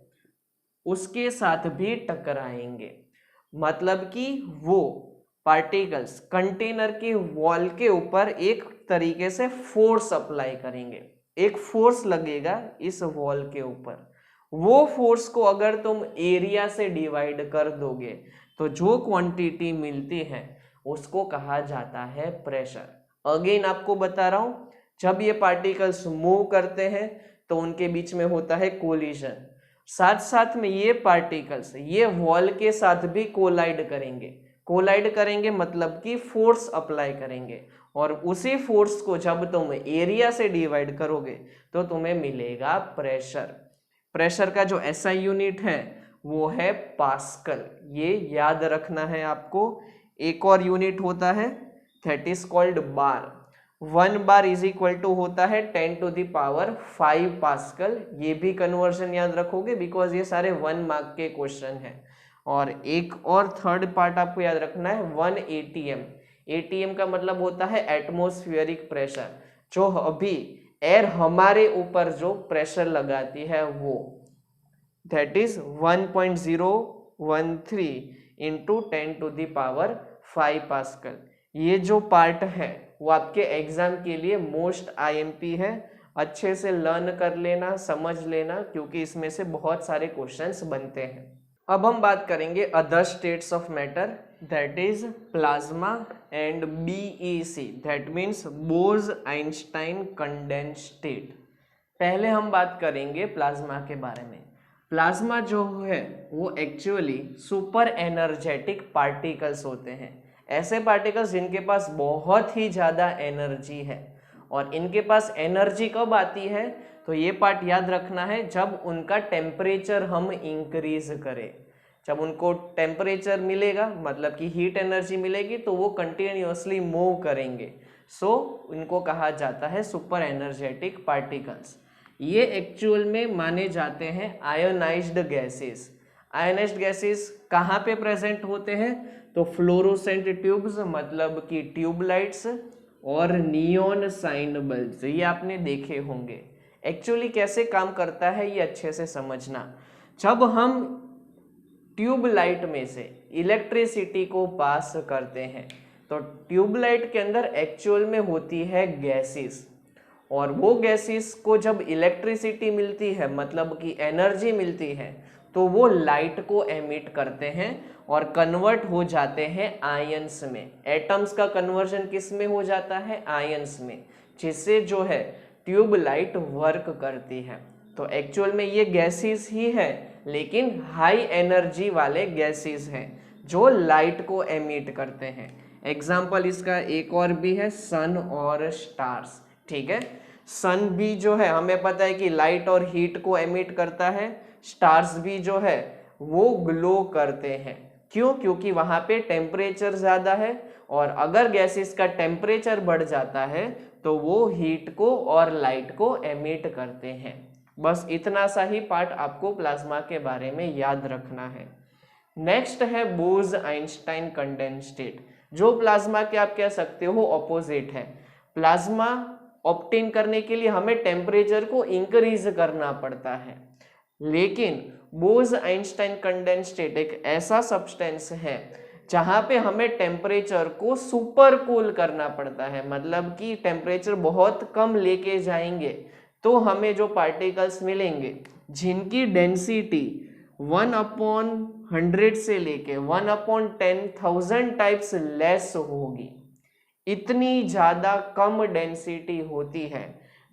उसके साथ भी टकराएंगे। मतलब कि वो पार्टिकल्स कंटेनर की वॉल के ऊपर एक तरीके से फोर्स अप्लाई करेंगे। एक फोर्स लगेगा इस वॉल के ऊपर। वो फोर्स को अगर तुम एरिया से डिवाइड कर दोगे तो जो क्वांटिटी मिलती है उसको कहा जाता है प्रेशर। अगेन आपको बता रहा हूं, जब ये पार्टिकल्स मूव करते हैं तो उनके बीच में होता है कोलिजन। साथ साथ में ये पार्टिकल्स ये वॉल के साथ भी कोलाइड करेंगे मतलब कि फोर्स अप्लाई करेंगे, और उसी फोर्स को जब तुम एरिया से डिवाइड करोगे तो तुम्हें मिलेगा प्रेशर। प्रेशर का जो एसआई यूनिट है वो है पास्कल। ये याद रखना है आपको। एक और यूनिट होता है that is called bar. 1 bar is equal to होता है 10⁵ पास्कल। ये भी कन्वर्जन याद रखोगे बिकॉज ये सारे 1 मार्क के क्वेश्चन हैं। और एक और थर्ड पार्ट आपको याद रखना है 1 ATM। ATM का मतलब होता है एटमॉस्फेरिक प्रेशर। जो अभी एयर हमारे ऊपर जो प्रेशर लगाती है वो दैट इज 1.013 इंटू 10⁵ पास्कल। ये जो पार्ट है वो आपके एग्जाम के लिए मोस्ट आईएमपी है। अच्छे से लर्न कर लेना, समझ लेना, क्योंकि इसमें से बहुत सारे क्वेश्चंस बनते हैं। अब हम बात करेंगे other states of matter, that is plasma and BEC, that means Bose Einstein condensed state. पहले हम बात करेंगे प्लाज्मा के बारे में। प्लाज्मा जो है वो एक्चुअली सुपर एनर्जेटिक पार्टिकल्स होते हैं। ऐसे पार्टिकल्स जिनके पास बहुत ही ज़्यादा एनर्जी है। और इनके पास एनर्जी कब आती है? तो ये पार्ट याद रखना है, जब उनका टेम्परेचर हम इंक्रीज करें। जब उनको टेम्परेचर मिलेगा मतलब कि हीट एनर्जी मिलेगी तो वो कंटिन्यूअसली मूव करेंगे। सो इनको कहा जाता है सुपर एनर्जेटिक पार्टिकल्स। ये एक्चुअल में माने जाते हैं आयोनाइज्ड गैसेस। आयोनाइज्ड गैसेस कहाँ पे प्रेजेंट होते हैं? तो फ्लोरोसेंट ट्यूब्स मतलब कि ट्यूबलाइट्स और नियॉन साइन बल्ब्स, ये आपने देखे होंगे। एक्चुअली कैसे काम करता है ये अच्छे से समझना। जब हम ट्यूबलाइट में से इलेक्ट्रिसिटी को पास करते हैं तो ट्यूबलाइट के अंदर एक्चुअल में होती है गैसेस, और वो गैसेस को जब इलेक्ट्रिसिटी मिलती है मतलब कि एनर्जी मिलती है तो वो लाइट को एमिट करते हैं और कन्वर्ट हो जाते हैं आयंस में। एटम्स का कन्वर्जन किस में हो जाता है? आयंस में, जिससे जो है ट्यूबलाइट वर्क करती है। तो एक्चुअल में ये गैसेस ही है, लेकिन हाई एनर्जी वाले गैसेस हैं जो लाइट को एमिट करते हैं। एग्जाम्पल इसका एक और भी है, सन और स्टार्स। ठीक है, सन भी जो है हमें पता है कि लाइट और हीट को एमिट करता है। स्टार्स भी जो है वो ग्लो करते हैं। क्यों? क्योंकि वहां पे टेम्परेचर ज्यादा है और अगर गैसेस का टेम्परेचर बढ़ जाता है तो वो हीट को और लाइट को एमिट करते हैं। बस इतना सा ही पार्ट आपको प्लाज्मा के बारे में याद रखना है। नेक्स्ट है बोज-आइंस्टाइन कंडेंस स्टेट, जो प्लाज्मा के आप कह सकते हो ऑपोजिट है। प्लाज्मा ऑब्टेन करने के लिए हमें टेम्परेचर को इंक्रीज करना पड़ता है, लेकिन बोज-आइंस्टाइन कंडेंस स्टेट एक ऐसा सब्सटेंस है जहां पे हमें टेम्परेचर को सुपर कूल करना पड़ता है, मतलब कि टेम्परेचर बहुत कम लेके जाएंगे तो हमें जो पार्टिकल्स मिलेंगे जिनकी डेंसिटी 1/100 से लेके 1/10,000 टाइप्स लेस होगी, इतनी ज्यादा कम डेंसिटी होती है,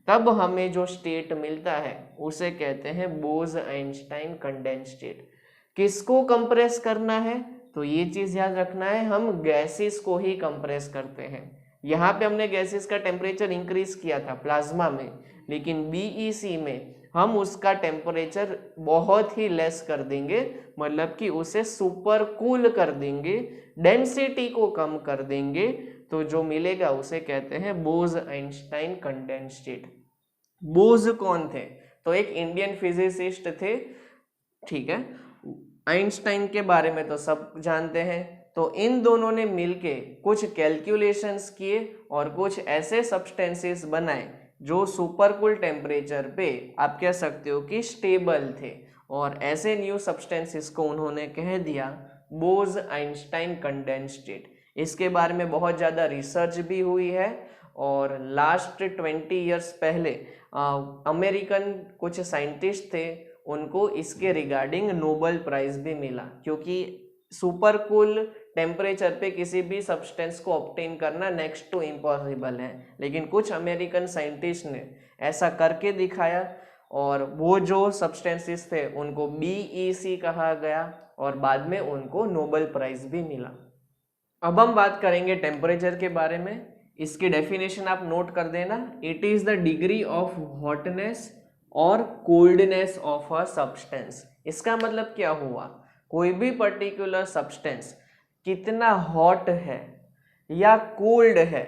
तब हमें जो स्टेट मिलता है उसे कहते हैं बोज-आइंस्टाइन कंडेंस स्टेट। किसको कंप्रेस करना है? तो ये चीज याद रखना है, हम गैसेस को ही कंप्रेस करते हैं। यहाँ पे हमने गैसेस का टेम्परेचर इंक्रीज किया था प्लाज्मा में, लेकिन बीईसी में हम उसका टेम्परेचर बहुत ही लेस कर देंगे, मतलब कि उसे सुपर कूल कर देंगे, डेंसिटी को कम कर देंगे, तो जो मिलेगा उसे कहते हैं बोज-आइंस्टाइन कंडेंस स्टेट। बोज कौन थे? तो एक इंडियन फिजिसिस्ट थे, ठीक है। आइंस्टाइन के बारे में तो सब जानते हैं। तो इन दोनों ने मिलके कुछ कैलकुलेशंस किए और कुछ ऐसे सब्सटेंसेस बनाए जो सुपर कूल टेम्परेचर पे आप कह सकते हो कि स्टेबल थे, और ऐसे न्यू सब्सटेंसेस को उन्होंने कह दिया बोज-आइंस्टाइन कंडेंस स्टेट। इसके बारे में बहुत ज़्यादा रिसर्च भी हुई है और लास्ट 20 ईयर्स पहले अमेरिकन कुछ साइंटिस्ट थे, उनको इसके रिगार्डिंग नोबेल प्राइज भी मिला, क्योंकि सुपर कूल टेम्परेचर पे किसी भी सब्सटेंस को ऑब्टेन करना नेक्स्ट टू इम्पॉसिबल है, लेकिन कुछ अमेरिकन साइंटिस्ट ने ऐसा करके दिखाया और वो जो सब्सटेंसेस थे उनको बीईसी कहा गया और बाद में उनको नोबेल प्राइज भी मिला। अब हम बात करेंगे टेम्परेचर के बारे में। इसकी डेफिनेशन आप नोट कर देना, it is the degree of hotness और कोल्डनेस ऑफ अ सब्सटेंस। इसका मतलब क्या हुआ? कोई भी पर्टिकुलर सब्सटेंस कितना हॉट है या कोल्ड है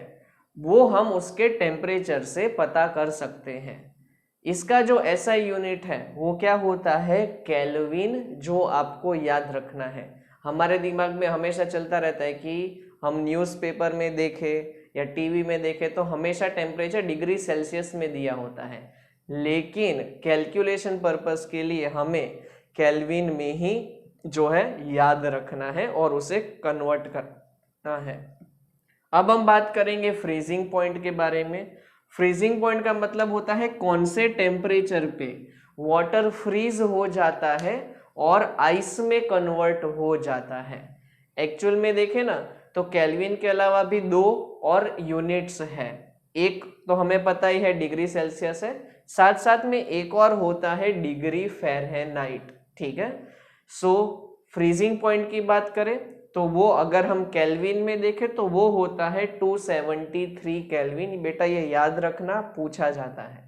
वो हम उसके टेम्परेचर से पता कर सकते हैं। इसका जो एसआई यूनिट है वो क्या होता है? केल्विन, जो आपको याद रखना है। हमारे दिमाग में हमेशा चलता रहता है कि हम न्यूज़पेपर में देखें या टीवी में देखें तो हमेशा टेम्परेचर डिग्री सेल्सियस में दिया होता है, लेकिन कैलकुलेशन पर्पस के लिए हमें केल्विन में ही जो है याद रखना है और उसे कन्वर्ट करना है। अब हम बात करेंगे फ्रीजिंग पॉइंट के बारे में। फ्रीजिंग पॉइंट का मतलब होता है कौन से टेम्परेचर पे वाटर फ्रीज हो जाता है और आइस में कन्वर्ट हो जाता है। एक्चुअल में देखें ना तो केल्विन के अलावा भी 2 और यूनिट्स है। एक तो हमें पता ही है डिग्री सेल्सियस है, साथ साथ में एक और होता है डिग्री फ़ारेनहाइट, ठीक है। सो फ्रीजिंग पॉइंट की बात करें तो वो अगर हम केल्विन में देखें तो वो होता है 273 केल्विन। बेटा ये याद रखना, पूछा जाता है।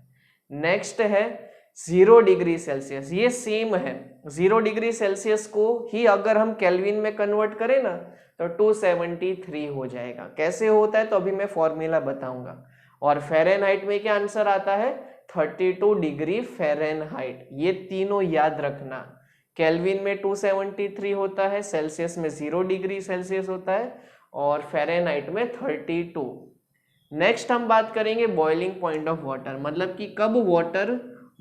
नेक्स्ट है 0 डिग्री सेल्सियस। ये सेम है, 0 डिग्री सेल्सियस को ही अगर हम केल्विन में कन्वर्ट करें ना तो 273 हो जाएगा। कैसे होता है तो अभी मैं फॉर्मूला बताऊंगा। और फ़ारेनहाइट में क्या आंसर आता है? 32 डिग्री फ़ारेनहाइट। ये तीनों याद रखना। केल्विन में 273 होता है, सेल्सियस में 0 डिग्री सेल्सियस होता है और फ़ारेनहाइट में 32। नेक्स्ट हम बात करेंगे बॉइलिंग पॉइंट ऑफ वाटर, मतलब कि कब वाटर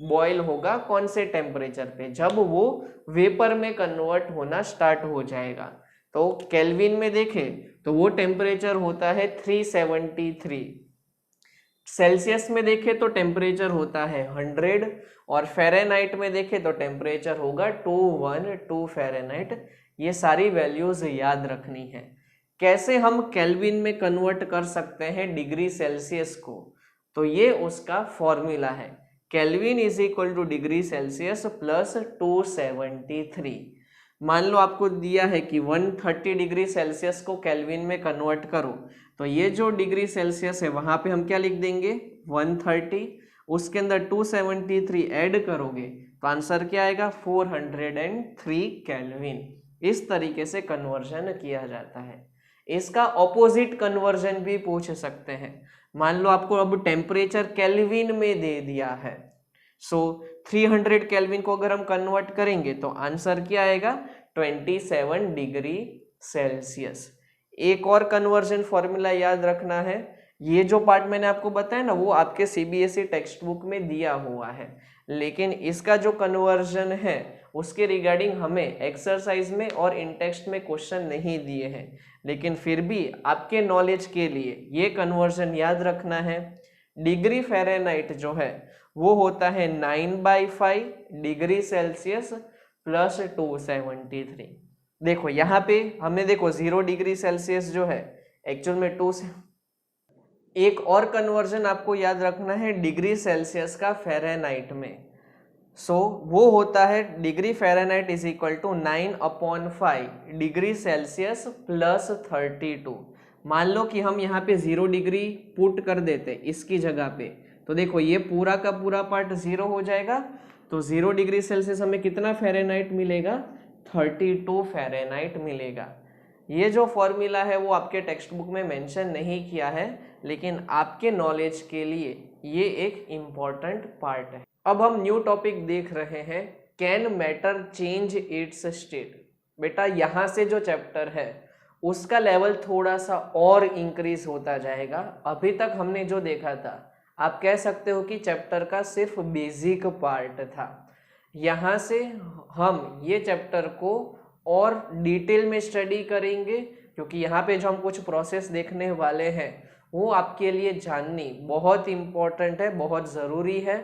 बॉयल होगा, कौन से टेम्परेचर पे? जब वो वेपर में कन्वर्ट होना स्टार्ट हो जाएगा। तो केल्विन में देखें तो वो टेम्परेचर होता है 373, सेल्सियस में देखें तो टेम्परेचर होता है 100 और फ़ारेनहाइट में देखें तो टेम्परेचर होगा 212 फ़ारेनहाइट। ये सारी वैल्यूज याद रखनी है। कैसे हम केल्विन में कन्वर्ट कर सकते हैं डिग्री सेल्सियस को? तो ये उसका फॉर्मूला है, kelvin is equal two degree Celsius plus 273। मान लो आपको दिया है कि 130 डिग्री सेल्सियस को केल्विन में कन्वर्ट करो, तो ये जो डिग्री सेल्सियस है वहां पे हम क्या लिख देंगे? 130, उसके अंदर 273 ऐड करोगे तो आंसर क्या आएगा? 403 केल्विन। इस तरीके से कन्वर्जन किया जाता है। इसका ऑपोजिट कन्वर्जन भी पूछ सकते हैं। मान लो आपको अब टेम्परेचर केल्विन में दे दिया है, सो 300 केल्विन को अगर हम कन्वर्ट करेंगे तो आंसर क्या आएगा 27 डिग्री सेल्सियस। एक और कन्वर्जन फॉर्मूला याद रखना है, ये जो पार्ट मैंने आपको बताया ना वो आपके सीबीएसई टेक्स्ट बुक में दिया हुआ है, लेकिन इसका जो कन्वर्जन है उसके रिगार्डिंग हमें एक्सरसाइज में और इन टेक्स्ट में क्वेश्चन नहीं दिए हैं, लेकिन फिर भी आपके नॉलेज के लिए ये कन्वर्जन याद रखना है। डिग्री फ़ारेनहाइट जो है वो होता है 9/5 डिग्री सेल्सियस प्लस 273। देखो यहाँ पे हमने देखो 0 डिग्री सेल्सियस जो है एक्चुअल में 2 से। एक और कन्वर्जन आपको याद रखना है डिग्री सेल्सियस का फ़ारेनहाइट में, सो वो होता है degree Fahrenheit is equal to 9/5 degree Celsius plus 32। मान लो कि हम यहाँ पे 0 डिग्री पुट कर देते इसकी जगह पे, तो देखो ये पूरा का पूरा पार्ट 0 हो जाएगा, तो 0 डिग्री सेल्सियस हमें कितना फ़ारेनहाइट मिलेगा 32 फ़ारेनहाइट मिलेगा। ये जो फॉर्मूला है वो आपके टेक्स्ट बुक में मेंशन नहीं किया है, लेकिन आपके नॉलेज के लिए ये एक इम्पॉर्टेंट पार्ट है। अब हम न्यू टॉपिक देख रहे हैं, can matter change it's state. बेटा यहाँ से जो चैप्टर है उसका लेवल थोड़ा सा और इंक्रीज होता जाएगा। अभी तक हमने जो देखा था आप कह सकते हो कि चैप्टर का सिर्फ बेसिक पार्ट था। यहाँ से हम ये चैप्टर को और डिटेल में स्टडी करेंगे, क्योंकि यहाँ पे जो हम कुछ प्रोसेस देखने वाले हैं वो आपके लिए जाननी बहुत इम्पोर्टेंट है, बहुत ज़रूरी है,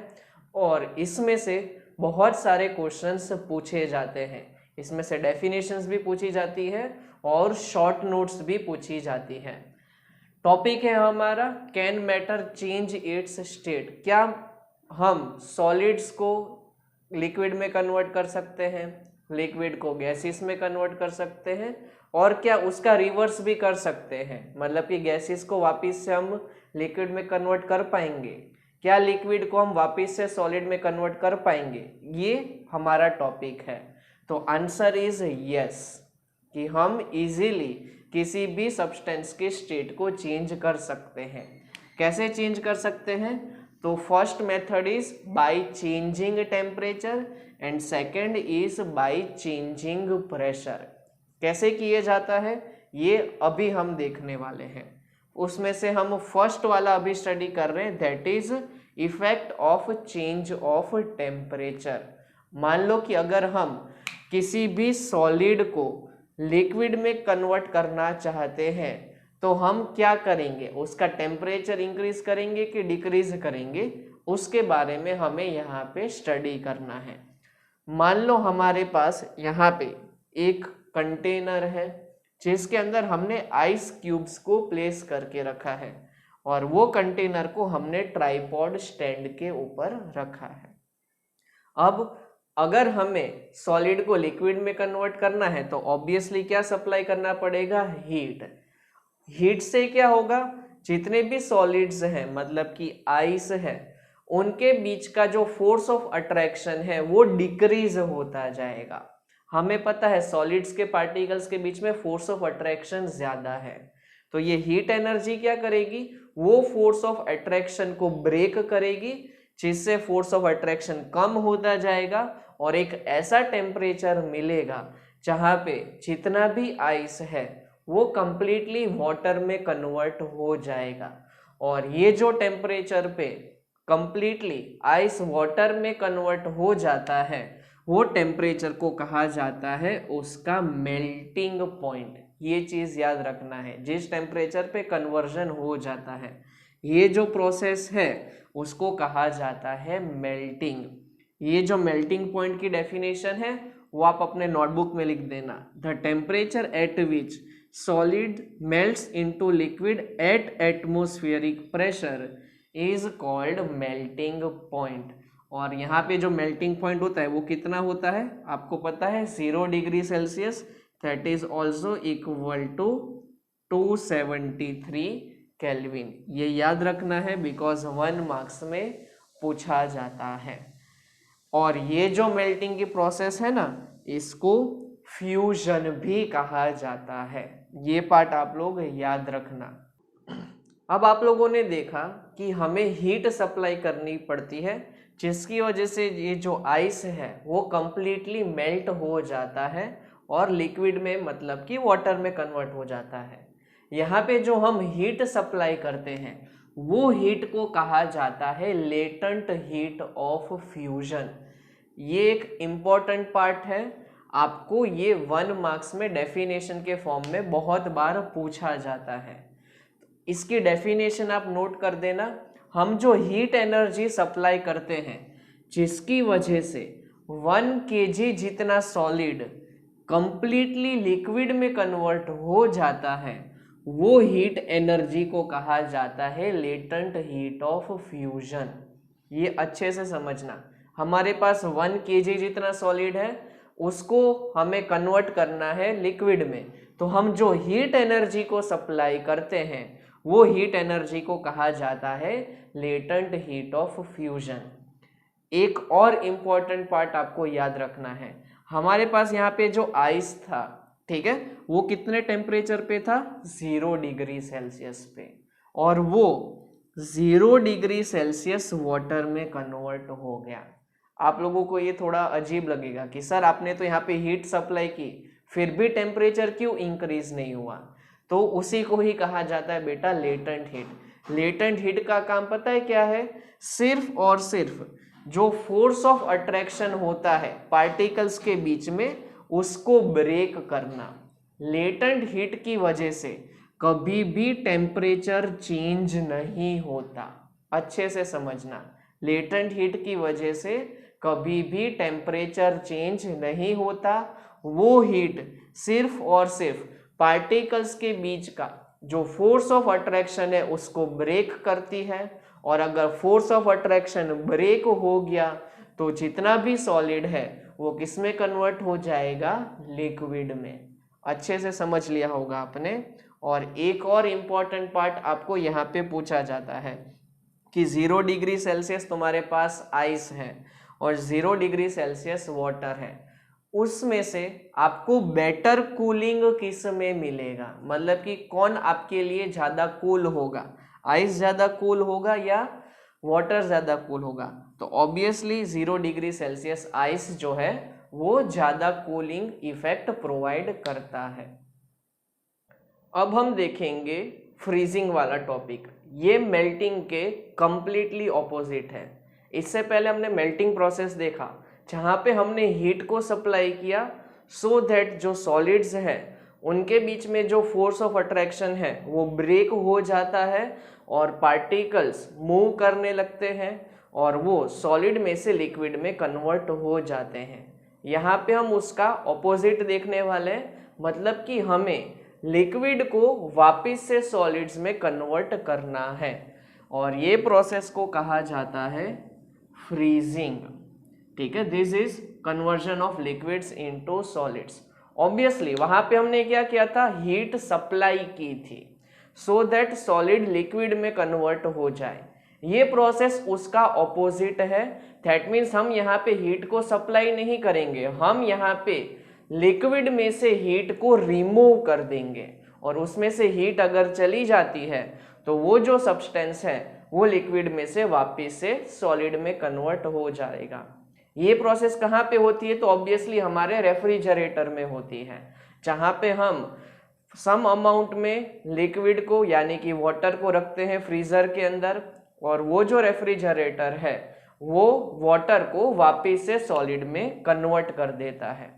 और इसमें से बहुत सारे क्वेश्चंस पूछे जाते हैं। इसमें से डेफिनेशंस भी पूछी जाती है और शॉर्ट नोट्स भी पूछी जाती है। टॉपिक है हमारा can matter change it's state. क्या हम सॉलिड्स को लिक्विड में कन्वर्ट कर सकते हैं, लिक्विड को गैसेस में कन्वर्ट कर सकते हैं, और क्या उसका रिवर्स भी कर सकते हैं, मतलब कि गैसेस को वापस से हम लिक्विड में कन्वर्ट कर पाएंगे, क्या लिक्विड को हम वापस से सॉलिड में कन्वर्ट कर पाएंगे, ये हमारा टॉपिक है। तो आंसर इज यस, कि हम इजीली किसी भी सब्सटेंस के स्टेट को चेंज कर सकते हैं। कैसे चेंज कर सकते हैं? तो first method is by changing temperature and second is by changing pressure. कैसे किए जाता है ये अभी हम देखने वाले हैं। उसमें से हम फर्स्ट वाला अभी स्टडी कर रहे हैं, that is effect of change of temperature. मान लो कि अगर हम किसी भी सॉलिड को लिक्विड में कन्वर्ट करना चाहते हैं तो हम क्या करेंगे, उसका टेम्परेचर इंक्रीज करेंगे कि डिक्रीज करेंगे, उसके बारे में हमें यहाँ पे स्टडी करना है। मान लो हमारे पास यहाँ पे एक कंटेनर है जिसके अंदर हमने आइस क्यूब्स को प्लेस करके रखा है, और वो कंटेनर को हमने ट्राइपॉड स्टैंड के ऊपर रखा है। अब अगर हमें सॉलिड को लिक्विड में कन्वर्ट करना है तो ऑब्वियसली क्या सप्लाई करना पड़ेगा, हीट। हीट से क्या होगा, जितने भी सॉलिड्स हैं मतलब कि आइस है उनके बीच का जो फोर्स ऑफ अट्रैक्शन है वो डिक्रीज होता जाएगा। हमें पता है सॉलिड्स के पार्टिकल्स के बीच में फोर्स ऑफ अट्रैक्शन ज्यादा है, तो ये हीट एनर्जी क्या करेगी, वो फोर्स ऑफ अट्रैक्शन को ब्रेक करेगी, जिससे फोर्स ऑफ अट्रैक्शन कम होता जाएगा और एक ऐसा टेम्परेचर मिलेगा जहाँ पे जितना भी आइस है वो कंप्लीटली वाटर में कन्वर्ट हो जाएगा। और ये जो टेम्परेचर पे कंप्लीटली आइस वाटर में कन्वर्ट हो जाता है वो टेम्परेचर को कहा जाता है उसका मेल्टिंग पॉइंट। ये चीज़ याद रखना है, जिस टेम्परेचर पे कन्वर्जन हो जाता है ये जो प्रोसेस है उसको कहा जाता है मेल्टिंग। ये जो मेल्टिंग पॉइंट की डेफिनेशन है वो आप अपने नोटबुक में लिख देना, the temperature at which solid melts into liquid at atmospheric pressure is called melting point. और यहाँ पे जो मेल्टिंग पॉइंट होता है वो कितना होता है आपको पता है, 0 degree Celsius, that is also equal to 273 Kelvin. ये याद रखना है बिकॉज 1 मार्क्स में पूछा जाता है। और ये जो मेल्टिंग की प्रोसेस है ना, इसको फ्यूजन भी कहा जाता है। ये पार्ट आप लोग याद रखना। अब आप लोगों ने देखा कि हमें हीट सप्लाई करनी पड़ती है, जिसकी वजह से ये जो आइस है वो कंप्लीटली मेल्ट हो जाता है और लिक्विड में मतलब कि वाटर में कन्वर्ट हो जाता है। यहाँ पे जो हम हीट सप्लाई करते हैं वो हीट को कहा जाता है लेटेंट हीट ऑफ फ्यूजन। ये एक इम्पॉर्टेंट पार्ट है, आपको ये 1 मार्क्स में डेफिनेशन के फॉर्म में बहुत बार पूछा जाता है। इसकी डेफिनेशन आप नोट कर देना। हम जो हीट एनर्जी सप्लाई करते हैं जिसकी वजह से 1 kg जितना सॉलिड कंप्लीटली लिक्विड में कन्वर्ट हो जाता है, वो हीट एनर्जी को कहा जाता है लेटेंट हीट ऑफ फ्यूजन। ये अच्छे से समझना। हमारे पास 1 kg जितना सॉलिड है, उसको हमें कन्वर्ट करना है लिक्विड में, तो हम जो हीट एनर्जी को सप्लाई करते हैं वो हीट एनर्जी को कहा जाता है लेटेंट हीट ऑफ फ्यूजन। एक और इम्पॉर्टेंट पार्ट आपको याद रखना है, हमारे पास यहाँ पे जो आइस था, ठीक है, वो कितने टेम्परेचर पे था? 0 डिग्री सेल्सियस पे, और वो 0 डिग्री सेल्सियस वाटर में कन्वर्ट हो गया। आप लोगों को ये थोड़ा अजीब लगेगा कि सर आपने तो यहाँ पे हीट सप्लाई की, फिर भी टेम्परेचर क्यों इंक्रीज नहीं हुआ? तो उसी को ही कहा जाता है बेटा लेटेंट हीट। लेटेंट हीट का काम पता है क्या है? सिर्फ और सिर्फ जो फोर्स ऑफ अट्रैक्शन होता है पार्टिकल्स के बीच में, उसको ब्रेक करना। लेटेंट हीट की वजह से कभी भी टेम्परेचर चेंज नहीं होता, अच्छे से समझना। लेटेंट हीट की वजह से कभी भी टेम्परेचर चेंज नहीं होता। वो हीट सिर्फ और सिर्फ पार्टिकल्स के बीच का जो फोर्स ऑफ अट्रैक्शन है उसको ब्रेक करती है, और अगर फोर्स ऑफ अट्रैक्शन ब्रेक हो गया तो जितना भी सॉलिड है वो किस में कन्वर्ट हो जाएगा? लिक्विड में। अच्छे से समझ लिया होगा आपने। और एक और इम्पॉर्टेंट पार्ट आपको यहाँ पे पूछा जाता है कि 0 डिग्री सेल्सियस तुम्हारे पास आइस है और 0 डिग्री सेल्सियस वाटर है, उसमें से आपको बेटर कूलिंग किस में मिलेगा? मतलब कि कौन आपके लिए ज़्यादा कूल होगा? आइस ज़्यादा कूल होगा या वाटर ज़्यादा कूल होगा? तो ऑब्वियसली 0 डिग्री सेल्सियस आइस जो है वो ज़्यादा कूलिंग इफेक्ट प्रोवाइड करता है। अब हम देखेंगे फ्रीजिंग वाला टॉपिक। ये मेल्टिंग के कंप्लीटली ऑपोजिट है। इससे पहले हमने मेल्टिंग प्रोसेस देखा जहाँ पे हमने हीट को सप्लाई किया सो दैट जो सॉलिड्स है उनके बीच में जो फोर्स ऑफ अट्रैक्शन है वो ब्रेक हो जाता है और पार्टिकल्स मूव करने लगते हैं और वो सॉलिड में से लिक्विड में कन्वर्ट हो जाते हैं। यहाँ पे हम उसका ऑपोजिट देखने वाले हैं, मतलब कि हमें लिक्विड को वापस से सॉलिड्स में कन्वर्ट करना है, और ये प्रोसेस को कहा जाता है फ्रीजिंग। ठीक है, this is conversion of liquids into solids. Obviously वहां पे हमने क्या किया था? हीट सप्लाई की थी सो दैट सॉलिड लिक्विड में कन्वर्ट हो जाए। ये प्रोसेस उसका ऑपोजिट है। दैट मीन्स हम यहाँ पे हीट को सप्लाई नहीं करेंगे, हम यहाँ पे लिक्विड में से हीट को रिमूव कर देंगे, और उसमें से हीट अगर चली जाती है तो वो जो सब्सटेंस है वो लिक्विड में से वापस से सॉलिड में कन्वर्ट हो जाएगा। ये प्रोसेस कहाँ पे होती है? तो ऑब्वियसली हमारे रेफ्रिजरेटर में होती है, जहाँ पे हम सम अमाउंट में लिक्विड को यानी कि वाटर को रखते हैं फ्रीजर के अंदर, और वो जो रेफ्रिजरेटर है वो वाटर को वापस से सॉलिड में कन्वर्ट कर देता है।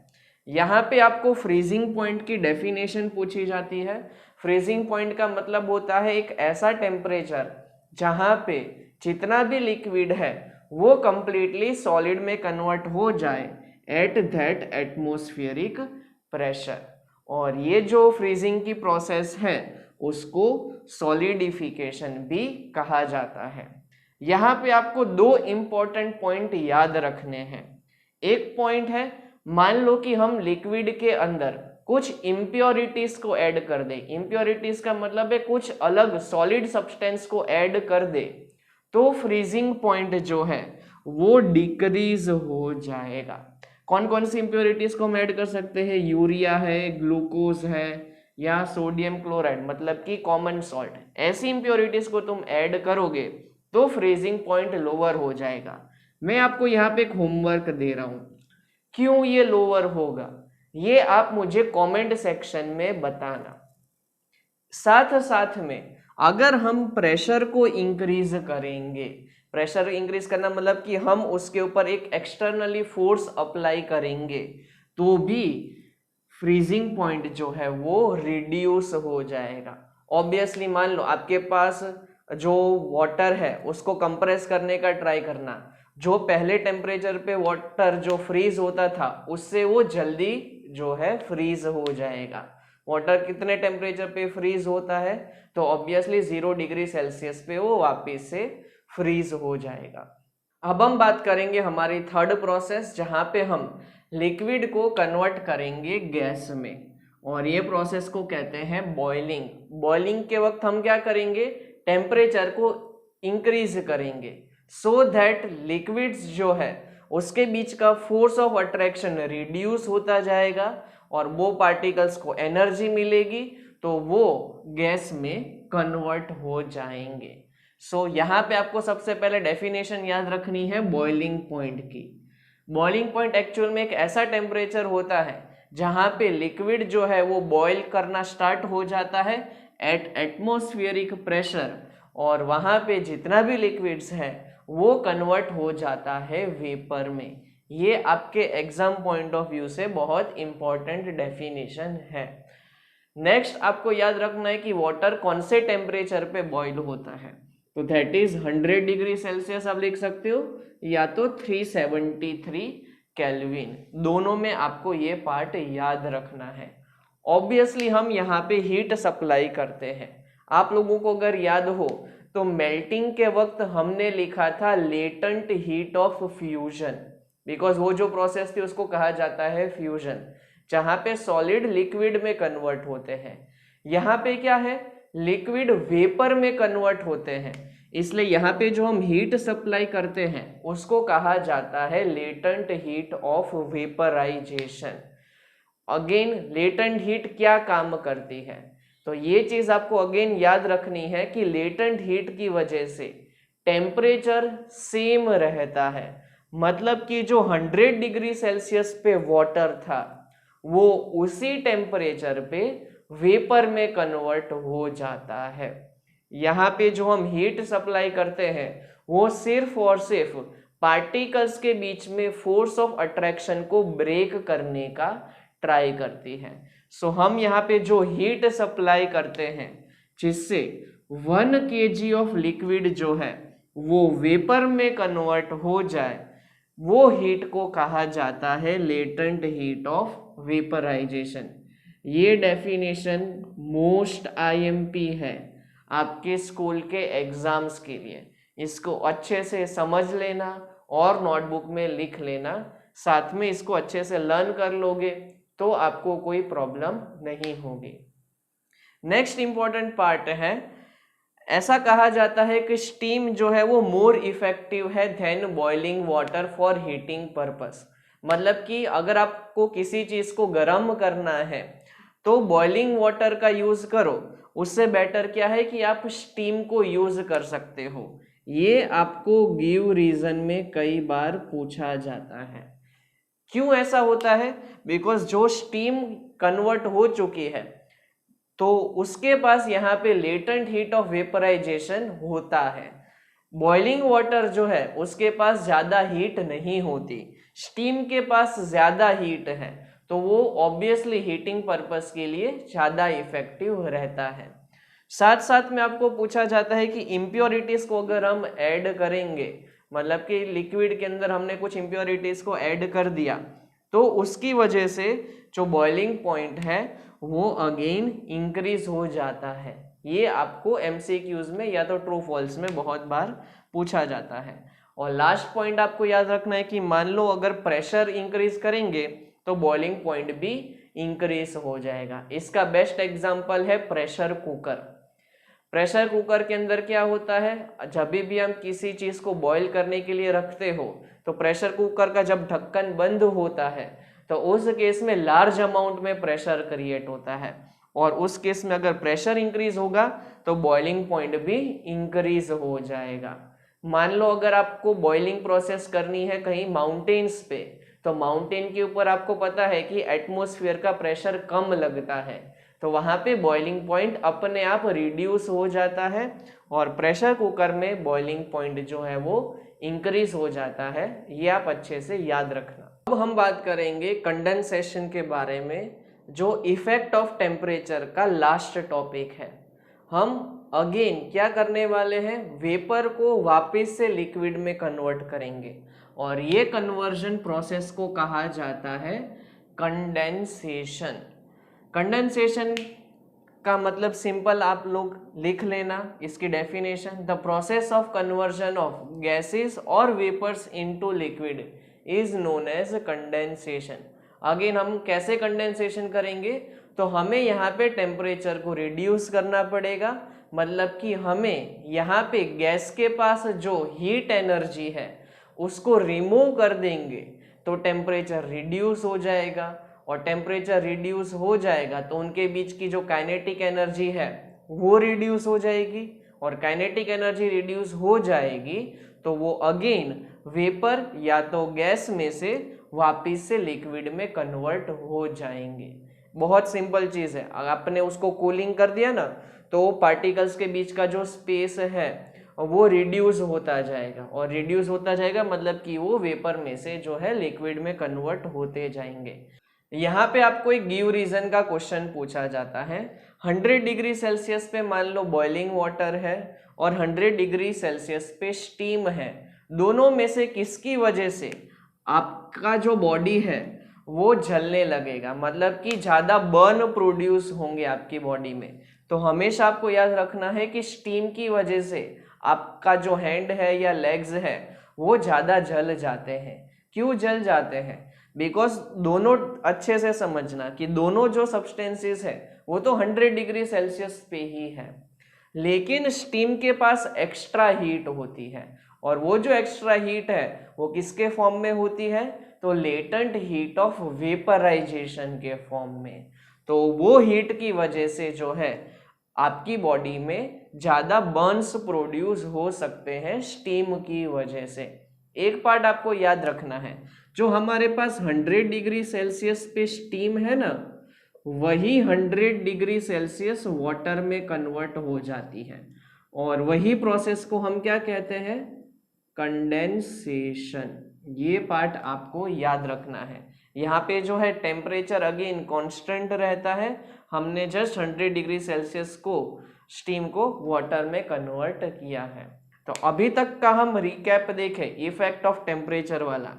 यहाँ पे आपको फ्रीजिंग पॉइंट की डेफिनेशन पूछी जाती है। फ्रीजिंग पॉइंट का मतलब होता है एक ऐसा टेम्परेचर जहाँ पे जितना भी लिक्विड है वो कंप्लीटली सॉलिड में कन्वर्ट हो जाए एट दैट एटमॉस्फेरिक प्रेशर। और ये जो फ्रीजिंग की प्रोसेस है उसको सॉलिडिफिकेशन भी कहा जाता है। यहाँ पे आपको 2 इम्पॉर्टेंट पॉइंट याद रखने हैं। एक पॉइंट है, मान लो कि हम लिक्विड के अंदर कुछ इम्प्योरिटीज को ऐड कर दे। इम्प्योरिटीज का मतलब है कुछ अलग सॉलिड सब्सटेंस को ऐड कर दे, तो फ्रीजिंग पॉइंट जो है वो डिक्रीज हो जाएगा। कौन कौन सी इम्प्योरिटीज को हम ऐड कर सकते हैं, यूरिया है, ग्लूकोज है, या सोडियम क्लोराइड मतलब कि कॉमन सॉल्ट। ऐसी इम्प्योरिटीज को तुम ऐड करोगे तो फ्रीजिंग पॉइंट लोअर हो जाएगा। मैं आपको यहाँ पे एक होमवर्क दे रहा हूँ, क्यों ये लोअर होगा ये आप मुझे कमेंट सेक्शन में बताना। साथ साथ में अगर हम प्रेशर को इंक्रीज करेंगे, प्रेशर इंक्रीज करना मतलब कि हम उसके ऊपर एक एक्सटर्नली फोर्स अप्लाई करेंगे, तो भी फ्रीजिंग पॉइंट जो है वो रिड्यूस हो जाएगा। ऑब्वियसली मान लो आपके पास जो वाटर है उसको कंप्रेस करने का ट्राई करना, जो पहले टेम्परेचर पे वाटर जो फ्रीज होता था उससे वो जल्दी जो है फ्रीज हो जाएगा। वाटर कितने टेम्परेचर पे फ्रीज होता है, तो ऑब्वियसली 0 डिग्री सेल्सियस पे वो वापस से फ्रीज हो जाएगा। अब हम बात करेंगे हमारी थर्ड प्रोसेस, जहां पे हम लिक्विड को कन्वर्ट करेंगे गैस में, और ये प्रोसेस को कहते हैं बॉइलिंग। बॉइलिंग के वक्त हम क्या करेंगे, टेम्परेचर को इंक्रीज करेंगे सो दैट लिक्विड्स जो है उसके बीच का फोर्स ऑफ अट्रैक्शन रिड्यूस होता जाएगा और वो पार्टिकल्स को एनर्जी मिलेगी तो वो गैस में कन्वर्ट हो जाएंगे। सो यहाँ पे आपको सबसे पहले डेफिनेशन याद रखनी है बॉइलिंग पॉइंट की। बॉइलिंग पॉइंट एक्चुअल में एक ऐसा टेम्परेचर होता है जहाँ पे लिक्विड जो है वो बॉयल करना स्टार्ट हो जाता है एट एटमॉस्फेरिक प्रेशर, और वहाँ पे जितना भी लिक्विड्स है वो कन्वर्ट हो जाता है वेपर में। ये आपके एग्जाम पॉइंट ऑफ व्यू से बहुत इंपॉर्टेंट डेफिनेशन है। नेक्स्ट आपको याद रखना है कि वाटर कौन से टेम्परेचर पे बॉईल होता है, तो दैट इज 100 डिग्री सेल्सियस आप लिख सकते हो या तो 373 केल्विन, दोनों में आपको ये पार्ट याद रखना है। ऑब्वियसली हम यहाँ पे हीट सप्लाई करते हैं। आप लोगों को अगर याद हो तो मेल्टिंग के वक्त हमने लिखा था latent heat of fusion, because वो जो प्रोसेस थी उसको कहा जाता है फ्यूजन, जहां पे सॉलिड लिक्विड में कन्वर्ट होते हैं। यहाँ पे क्या है, लिक्विड वेपर में कन्वर्ट होते हैं, इसलिए यहाँ पे जो हम हीट सप्लाई करते हैं उसको कहा जाता है latent heat of vaporisation. Again latent heat क्या काम करती है, तो ये चीज आपको अगेन याद रखनी है कि लेटेंट हीट की वजह से टेम्परेचर सेम रहता है, मतलब कि जो 100 डिग्री सेल्सियस पे वाटर था वो उसी टेम्परेचर पे वेपर में कन्वर्ट हो जाता है। यहाँ पे जो हम हीट सप्लाई करते हैं वो सिर्फ और सिर्फ पार्टिकल्स के बीच में फोर्स ऑफ अट्रैक्शन को ब्रेक करने का ट्राई करती है। सो हम यहाँ पे जो हीट सप्लाई करते हैं जिससे 1 kg ऑफ लिक्विड जो है वो वेपर में कन्वर्ट हो जाए, वो हीट को कहा जाता है लेटेंट हीट ऑफ वेपराइजेशन। ये डेफिनेशन मोस्ट आईएमपी है आपके स्कूल के एग्जाम्स के लिए, इसको अच्छे से समझ लेना और नोटबुक में लिख लेना, साथ में इसको अच्छे से लर्न कर लोगे तो आपको कोई प्रॉब्लम नहीं होगी। नेक्स्ट इंपॉर्टेंट पार्ट है, ऐसा कहा जाता है कि स्टीम जो है वो मोर इफेक्टिव है then boiling water for heating purpose. मतलब कि अगर आपको किसी चीज को गर्म करना है तो बॉइलिंग वाटर का यूज करो, उससे बेटर क्या है कि आप स्टीम को यूज कर सकते हो। ये आपको गिव रीजन में कई बार पूछा जाता है। क्यों ऐसा होता है, बिकॉज जो स्टीम कन्वर्ट हो चुकी है तो उसके पास यहाँ पे लेटेंट हीट ऑफ वेपराइजेशन होता है। बॉइलिंग वाटर जो है उसके पास ज्यादा हीट नहीं होती, स्टीम के पास ज्यादा हीट है, तो वो ऑब्वियसली हीटिंग पर्पस के लिए ज्यादा इफेक्टिव रहता है। साथ साथ में आपको पूछा जाता है कि इम्प्योरिटीज को अगर हम ऐड करेंगे, मतलब कि लिक्विड के अंदर हमने कुछ इम्प्योरिटीज को ऐड कर दिया तो उसकी वजह से जो बॉइलिंग पॉइंट है वो अगेन इंक्रीज हो जाता है। ये आपको एमसीक्यूज में या तो ट्रू फॉल्स में बहुत बार पूछा जाता है। और लास्ट पॉइंट आपको याद रखना है कि मान लो अगर प्रेशर इंक्रीज करेंगे तो बॉइलिंग पॉइंट भी इंक्रीज हो जाएगा। इसका बेस्ट एग्जांपल है प्रेशर कुकर। प्रेशर कुकर के अंदर क्या होता है, जब भी हम किसी चीज को बॉईल करने के लिए रखते हो तो प्रेशर कुकर का जब ढक्कन बंद होता है तो उस केस में लार्ज अमाउंट में प्रेशर क्रिएट होता है, और उस केस में अगर प्रेशर इंक्रीज होगा तो बॉइलिंग पॉइंट भी इंक्रीज हो जाएगा। मान लो अगर आपको बॉइलिंग प्रोसेस करनी है कहीं माउंटेन्स पे, तो माउंटेन के ऊपर आपको पता है कि एटमॉस्फेयर का प्रेशर कम लगता है, तो वहां पे बॉइलिंग पॉइंट अपने आप रिड्यूस हो जाता है, और प्रेशर कुकर में बॉइलिंग पॉइंट जो है वो इंक्रीज हो जाता है। ये आप अच्छे से याद रखना। अब हम बात करेंगे कंडेंसेशन के बारे में, जो इफेक्ट ऑफ टेम्परेचर का लास्ट टॉपिक है। हम अगेन क्या करने वाले हैं, वेपर को वापस से लिक्विड में कन्वर्ट करेंगे, और ये कन्वर्जन प्रोसेस को कहा जाता है कंडेंसेशन। कंडेंसेशन का मतलब सिंपल आप लोग लिख लेना इसकी definition, the process of conversion of gases और vapours into liquid is known as condensation. Again हम कैसे कंडेंसेशन करेंगे, तो हमें यहाँ पे टेम्परेचर को रिड्यूस करना पड़ेगा, मतलब कि हमें यहाँ पे गैस के पास जो हीट एनर्जी है उसको रिमूव कर देंगे तो टेम्परेचर रिड्यूस हो जाएगा, और टेम्परेचर रिड्यूस हो जाएगा तो उनके बीच की जो काइनेटिक एनर्जी है वो रिड्यूस हो जाएगी, और काइनेटिक एनर्जी रिड्यूस हो जाएगी तो वो अगेन वेपर या तो गैस में से वापिस से लिक्विड में कन्वर्ट हो जाएंगे। बहुत सिंपल चीज़ है। अगर आपने उसको कूलिंग कर दिया ना तो पार्टिकल्स के बीच का जो स्पेस है वो रिड्यूस होता जाएगा, और रिड्यूस होता जाएगा मतलब कि वो वेपर में से जो है लिक्विड में कन्वर्ट होते जाएंगे। यहाँ पे आपको एक गिव रीजन का क्वेश्चन पूछा जाता है। 100 डिग्री सेल्सियस पे मान लो बॉइलिंग वाटर है और 100 डिग्री सेल्सियस पे स्टीम है, दोनों में से किसकी वजह से आपका जो बॉडी है वो जलने लगेगा, मतलब कि ज़्यादा बर्न प्रोड्यूस होंगे आपकी बॉडी में। तो हमेशा आपको याद रखना है कि स्टीम की वजह से आपका जो हैंड है या लेग्स है वो ज़्यादा जल जाते हैं। क्यों जल जाते हैं? बिकॉज दोनों अच्छे से समझना कि दोनों जो सब्सटेंसेस है वो तो 100 डिग्री सेल्सियस पे ही है, लेकिन स्टीम के पास एक्स्ट्रा हीट होती है, और वो जो एक्स्ट्रा हीट है वो किसके फॉर्म में होती है, तो लेटेंट हीट ऑफ वेपराइजेशन के फॉर्म में। तो वो हीट की वजह से जो है आपकी बॉडी में ज़्यादा बर्न्स प्रोड्यूस हो सकते हैं स्टीम की वजह से। एक पार्ट आपको याद रखना है, जो हमारे पास 100 डिग्री सेल्सियस पे स्टीम है ना, वही 100 डिग्री सेल्सियस वाटर में कन्वर्ट हो जाती है, और वही प्रोसेस को हम क्या कहते हैं, कंडेंसेशन। ये पार्ट आपको याद रखना है। यहाँ पे जो है टेम्परेचर अगेन कांस्टेंट रहता है, हमने जस्ट 100 डिग्री सेल्सियस को स्टीम को वाटर में कन्वर्ट किया है। तो अभी तक का हम रिकैप देखें इफेक्ट ऑफ टेम्परेचर वाला,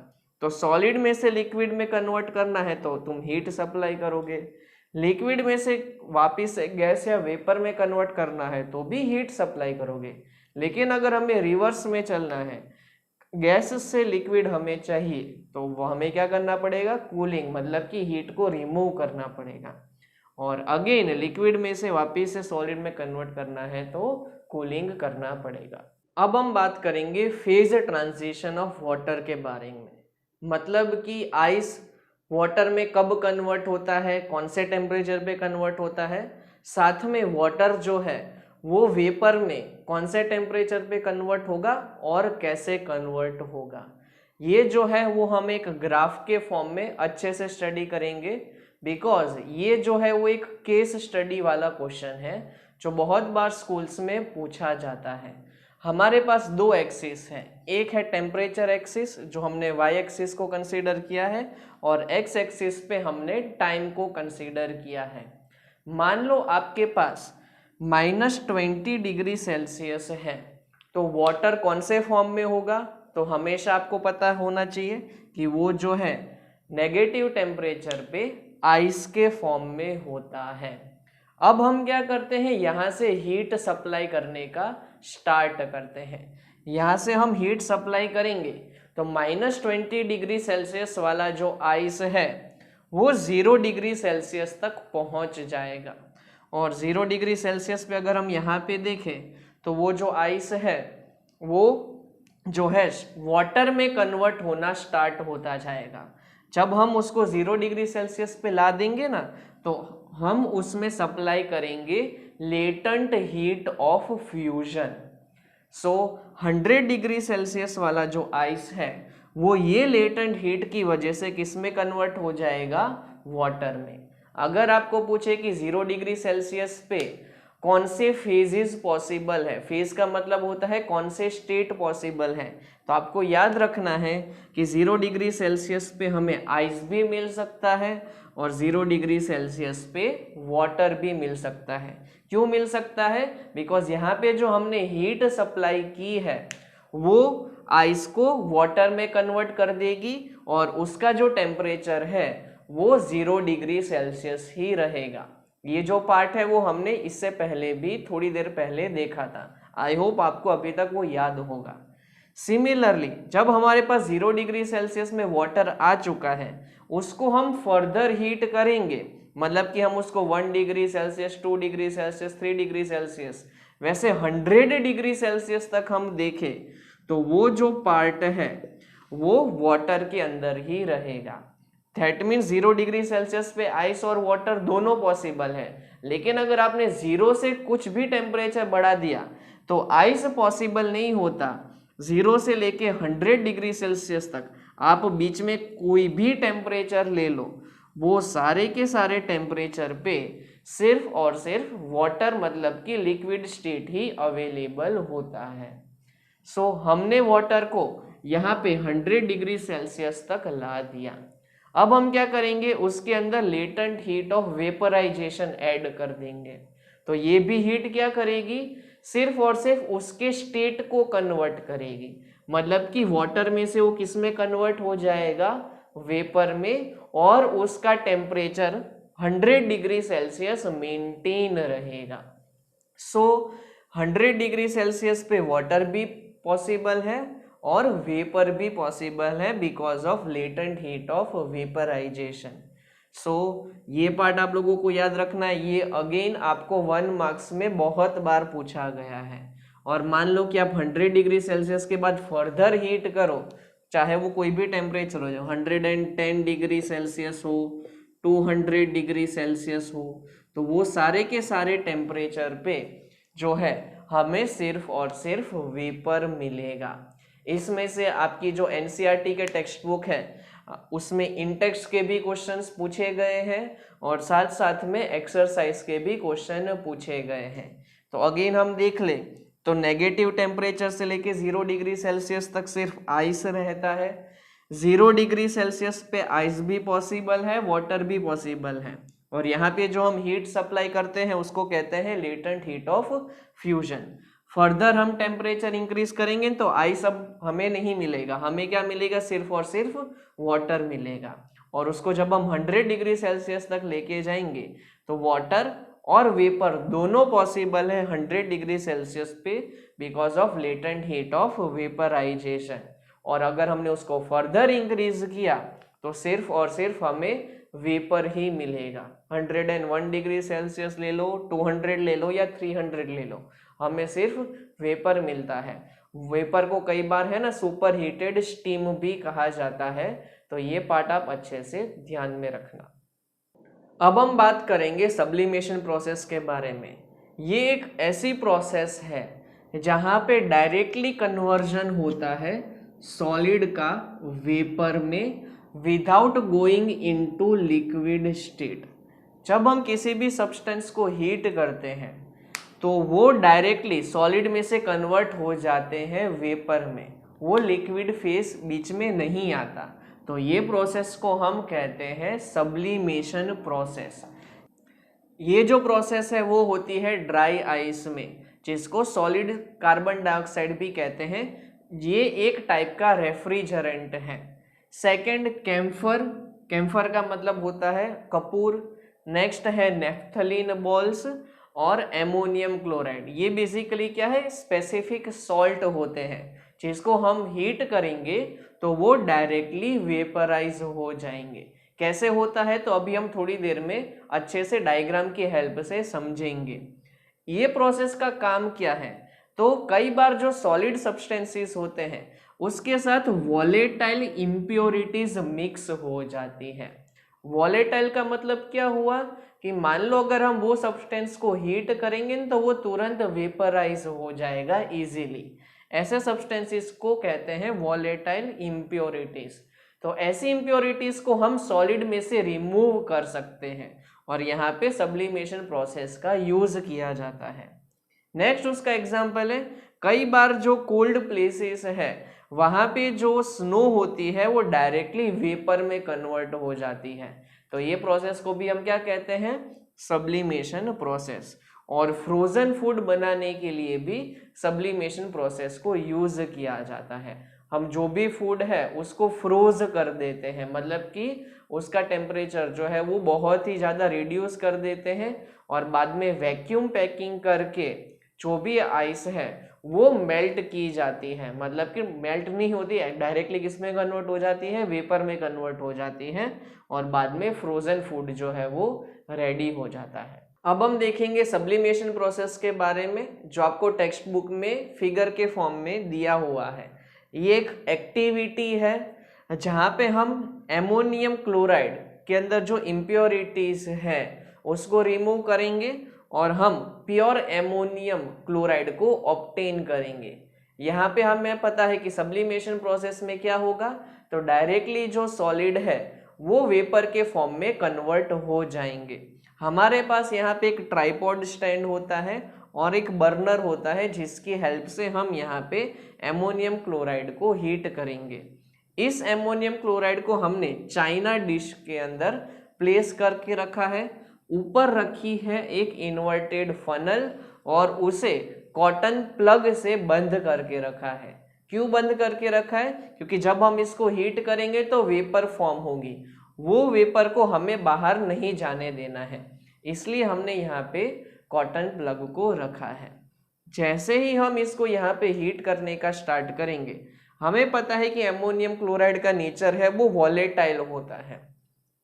तो सॉलिड में से लिक्विड में कन्वर्ट करना है तो तुम हीट सप्लाई करोगे, लिक्विड में से वापस गैस या वेपर में कन्वर्ट करना है तो भी हीट सप्लाई करोगे। लेकिन अगर हमें रिवर्स में चलना है, गैस से लिक्विड हमें चाहिए, तो वो हमें क्या करना पड़ेगा, कूलिंग, मतलब कि हीट को रिमूव करना पड़ेगा, और अगेन लिक्विड में से वापस से सॉलिड में कन्वर्ट करना है तो कूलिंग करना पड़ेगा। अब हम बात करेंगे फेज ट्रांजिशन ऑफ वाटर के बारे में, मतलब कि आइस वाटर में कब कन्वर्ट होता है, कौन से टेम्परेचर पे कन्वर्ट होता है, साथ में वाटर जो है वो वेपर में कौन से टेम्परेचर पे कन्वर्ट होगा और कैसे कन्वर्ट होगा। ये जो है वो हम एक ग्राफ के फॉर्म में अच्छे से स्टडी करेंगे, बिकॉज ये जो है वो एक केस स्टडी वाला क्वेश्चन है जो बहुत बार स्कूल्स में पूछा जाता है। हमारे पास दो एक्सिस हैं, एक है टेम्परेचर एक्सिस जो हमने वाई एक्सिस को कंसीडर किया है, और एक्स एक्सिस पे हमने टाइम को कंसीडर किया है। मान लो आपके पास -20 डिग्री सेल्सियस है, तो वाटर कौन से फॉर्म में होगा, तो हमेशा आपको पता होना चाहिए कि वो जो है नेगेटिव टेम्परेचर पे आइस के फॉर्म में होता है। अब हम क्या करते हैं, यहाँ से हीट सप्लाई करने का स्टार्ट करते हैं। यहाँ से हम हीट सप्लाई करेंगे तो -20 डिग्री सेल्सियस वाला जो आइस है वो 0 डिग्री सेल्सियस तक पहुँच जाएगा, और 0 डिग्री सेल्सियस पे अगर हम यहाँ पे देखें तो वो जो आइस है वो जो है वाटर में कन्वर्ट होना स्टार्ट होता जाएगा। जब हम उसको 0 डिग्री सेल्सियस पे ला देंगे ना, तो हम उसमें सप्लाई करेंगे latent heat of fusion. So 100 degree Celsius वाला जो आइस है वो ये लेटेंट हीट की वजह से किस में कन्वर्ट हो जाएगा, वाटर में। अगर आपको पूछे कि 0 डिग्री सेल्सियस पे कौन से फेजेस पॉसिबल है, फेज का मतलब होता है कौन से स्टेट पॉसिबल है, तो आपको याद रखना है कि 0 डिग्री सेल्सियस पे हमें आइस भी मिल सकता है और 0 डिग्री सेल्सियस पे वाटर भी मिल सकता है। क्यों मिल सकता है? बिकॉज यहाँ पे जो हमने हीट सप्लाई की है वो आइस को वाटर में कन्वर्ट कर देगी और उसका जो टेम्परेचर है वो 0 डिग्री सेल्सियस ही रहेगा। ये जो पार्ट है वो हमने इससे पहले भी थोड़ी देर पहले देखा था। आई होप आपको अभी तक वो याद होगा। सिमिलरली जब हमारे पास 0 डिग्री सेल्सियस में वाटर आ चुका है, उसको हम फर्दर हीट करेंगे, मतलब कि हम उसको 1 degree Celsius, 2 degree Celsius, 3 degree Celsius, वैसे 100 डिग्री सेल्सियस तक हम देखें तो वो जो पार्ट है वो वाटर के अंदर ही रहेगा। दैट मीन्स 0 डिग्री सेल्सियस पे आइस और वाटर दोनों पॉसिबल है। लेकिन अगर आपने 0 से कुछ भी टेम्परेचर बढ़ा दिया तो आइस पॉसिबल नहीं होता। 0 से लेके 100 डिग्री सेल्सियस तक आप बीच में कोई भी टेम्परेचर ले लो, वो सारे के सारे टेम्परेचर पे सिर्फ और सिर्फ वाटर मतलब कि लिक्विड स्टेट ही अवेलेबल होता है। सो हमने वाटर को यहाँ पे 100 डिग्री सेल्सियस तक ला दिया। अब हम क्या करेंगे, उसके अंदर latent heat of vaporisation add कर देंगे। तो ये भी हीट क्या करेगी, सिर्फ और सिर्फ उसके स्टेट को कन्वर्ट करेगी, मतलब कि वाटर में से वो किस में कन्वर्ट हो जाएगा, वेपर में, और उसका टेम्परेचर 100 डिग्री सेल्सियस मेंटेन रहेगा। सो 100 डिग्री सेल्सियस पे वाटर भी पॉसिबल है और वेपर भी पॉसिबल है because of latent heat of vaporisation. So ये पार्ट आप लोगों को याद रखना है। ये अगेन आपको 1 मार्क्स में बहुत बार पूछा गया है। और मान लो कि आप 100 डिग्री सेल्सियस के बाद फर्दर हीट करो, चाहे वो कोई भी टेम्परेचर हो जाए, 110 डिग्री सेल्सियस हो, 200 डिग्री सेल्सियस हो, तो वो सारे के सारे टेम्परेचर पे जो है हमें सिर्फ और सिर्फ वेपर मिलेगा। इसमें से आपकी जो एनसीईआरटी के टेक्स्ट बुक है उसमें इंटेक्स्ट के भी क्वेश्चंस पूछे गए हैं और साथ साथ में एक्सरसाइज के भी क्वेश्चन पूछे गए हैं। तो अगेन हम देख ले तो नेगेटिव टेम्परेचर से लेके 0 डिग्री सेल्सियस तक सिर्फ आइस रहता है। 0 डिग्री सेल्सियस पे आइस भी पॉसिबल है, वाटर भी पॉसिबल है, और यहाँ पे जो हम हीट सप्लाई करते हैं उसको कहते हैं latent heat of fusion. Further हम टेम्परेचर इंक्रीज करेंगे तो आइस अब हमें नहीं मिलेगा, हमें क्या मिलेगा, सिर्फ और सिर्फ वाटर मिलेगा। और उसको जब हम 100 डिग्री सेल्सियस तक लेके जाएंगे तो वाटर और वेपर दोनों पॉसिबल है 100 डिग्री सेल्सियस पे because of latent heat of vaporisation. और अगर हमने उसको फर्दर इंक्रीज किया तो सिर्फ और सिर्फ हमें वेपर ही मिलेगा। 101 डिग्री सेल्सियस ले लो, 200 ले लो या 300 ले लो, हमें सिर्फ वेपर मिलता है। वेपर को कई बार है ना सुपर हीटेड स्टीम भी कहा जाता है। तो ये पार्ट आप अच्छे से ध्यान में रखना। अब हम बात करेंगे सब्लिमेशन प्रोसेस के बारे में। ये एक ऐसी प्रोसेस है जहाँ पे डायरेक्टली कन्वर्जन होता है सॉलिड का वेपर में without going into liquid state. जब हम किसी भी सब्सटेंस को हीट करते हैं तो वो डायरेक्टली सॉलिड में से कन्वर्ट हो जाते हैं वेपर में, वो लिक्विड फेस बीच में नहीं आता। तो ये प्रोसेस को हम कहते हैं सब्लिमेशन प्रोसेस। ये जो प्रोसेस है वो होती है ड्राई आइस में, जिसको सॉलिड कार्बन डाइऑक्साइड भी कहते हैं। ये एक टाइप का रेफ्रिजरेंट है। सेकंड कैम्फर, कैम्फर का मतलब होता है कपूर। नेक्स्ट है नेफ्थलीन बॉल्स और एमोनियम क्लोराइड। ये बेसिकली क्या है, स्पेसिफिक सॉल्ट होते हैं जिसको हम हीट करेंगे तो वो डायरेक्टली वेपराइज हो जाएंगे। कैसे होता है तो अभी हम थोड़ी देर में अच्छे से डायग्राम की हेल्प से समझेंगे। ये प्रोसेस का काम क्या है, तो कई बार जो सॉलिड सब्सटेंसेस होते हैं उसके साथ वॉलेटाइल इम्प्योरिटीज मिक्स हो जाती है। वॉलेटाइल का मतलब क्या हुआ कि मान लो अगर हम वो सब्सटेंस को हीट करेंगे तो वो तुरंत वेपराइज हो जाएगा इजीली। ऐसे सब्सटेंसेस को कहते हैं वॉलेटाइल इम्प्योरिटीज। तो ऐसी इम्प्योरिटीज को हम सॉलिड में से रिमूव कर सकते हैं और यहाँ पे सब्लिमेशन प्रोसेस का यूज किया जाता है। नेक्स्ट उसका एग्जाम्पल है, कई बार जो कोल्ड प्लेसेस है वहां पे जो स्नो होती है वो डायरेक्टली वेपर में कन्वर्ट हो जाती है। तो ये प्रोसेस को भी हम क्या कहते हैं, सब्लिमेशन प्रोसेस। और फ्रोजन फूड बनाने के लिए भी सब्लिमेशन प्रोसेस को यूज किया जाता है। हम जो भी फूड है उसको फ्रोज कर देते हैं, मतलब कि उसका टेम्परेचर जो है वो बहुत ही ज़्यादा रिड्यूस कर देते हैं और बाद में वैक्यूम पैकिंग करके जो भी आइस है वो मेल्ट की जाती है। मतलब कि मेल्ट नहीं होती है, डायरेक्टली किसमें कन्वर्ट हो जाती है, वेपर में कन्वर्ट हो जाती है और बाद में फ्रोजन फूड जो है वो रेडी हो जाता है। अब हम देखेंगे सब्लिमेशन प्रोसेस के बारे में, जो आपको टेक्स्ट बुक में फिगर के फॉर्म में दिया हुआ है। ये एक एक्टिविटी है जहाँ पे हम एमोनियम क्लोराइड के अंदर जो इम्प्योरिटीज है उसको रिमूव करेंगे और हम प्योर एमोनियम क्लोराइड को ऑब्टेन करेंगे। यहाँ पे हमें पता है कि सब्लिमेशन प्रोसेस में क्या होगा, तो डायरेक्टली जो सॉलिड है वो वेपर के फॉर्म में कन्वर्ट हो जाएंगे। हमारे पास यहाँ पे एक ट्राइपॉड स्टैंड होता है और एक बर्नर होता है जिसकी हेल्प से हम यहाँ पे एमोनियम क्लोराइड को हीट करेंगे। इस एमोनियम क्लोराइड को हमने चाइना डिश के अंदर प्लेस करके रखा है। ऊपर रखी है एक इन्वर्टेड फनल और उसे कॉटन प्लग से बंद करके रखा है। क्यों बंद करके रखा है, क्योंकि जब हम इसको हीट करेंगे तो वेपर फॉर्म होगी, वो वेपर को हमें बाहर नहीं जाने देना है, इसलिए हमने यहाँ पे कॉटन प्लग को रखा है। जैसे ही हम इसको यहाँ पे हीट करने का स्टार्ट करेंगे, हमें पता है कि एमोनियम क्लोराइड का नेचर है वो वॉलेटाइल होता है।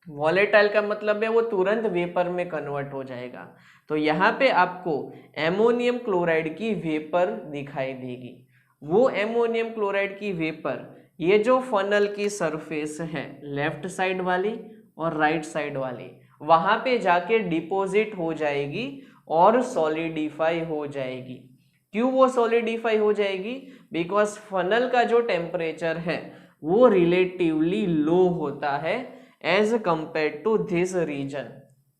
वॉलेटाइल का मतलब है वो तुरंत वेपर में कन्वर्ट हो जाएगा। तो यहाँ पे आपको एमोनियम क्लोराइड की वेपर दिखाई देगी। वो एमोनियम क्लोराइड की वेपर ये जो फनल की सरफेस है लेफ्ट साइड वाली और राइट साइड वाली, वहां पे जाके डिपॉजिट हो जाएगी और सॉलिडिफाई हो जाएगी। क्यों वो सॉलिडिफाई हो जाएगी, बिकॉज फनल का जो टेम्परेचर है वो रिलेटिवली लो होता है as compared to this region.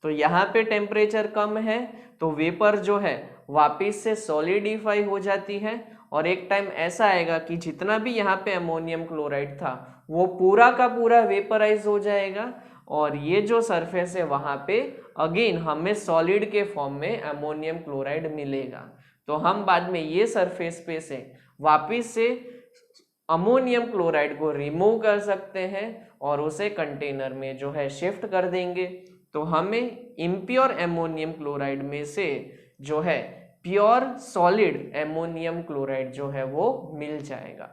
तो यहाँ पे टेम्परेचर कम है तो वेपर जो है वापिस से सॉलिडिफाई हो जाती है और एक टाइम ऐसा आएगा कि जितना भी यहाँ पे अमोनियम क्लोराइड था वो पूरा का पूरा वेपराइज हो जाएगा और ये जो सरफेस है वहाँ पे अगेन हमें सॉलिड के फॉर्म में अमोनियम क्लोराइड मिलेगा। तो हम बाद में ये सरफेस पे से वापिस से अमोनियम क्लोराइड को रिमूव कर सकते हैं और उसे कंटेनर में जो है शिफ्ट कर देंगे। तो हमें इम्प्योर एमोनियम क्लोराइड में से जो है प्योर सॉलिड एमोनियम क्लोराइड जो है वो मिल जाएगा।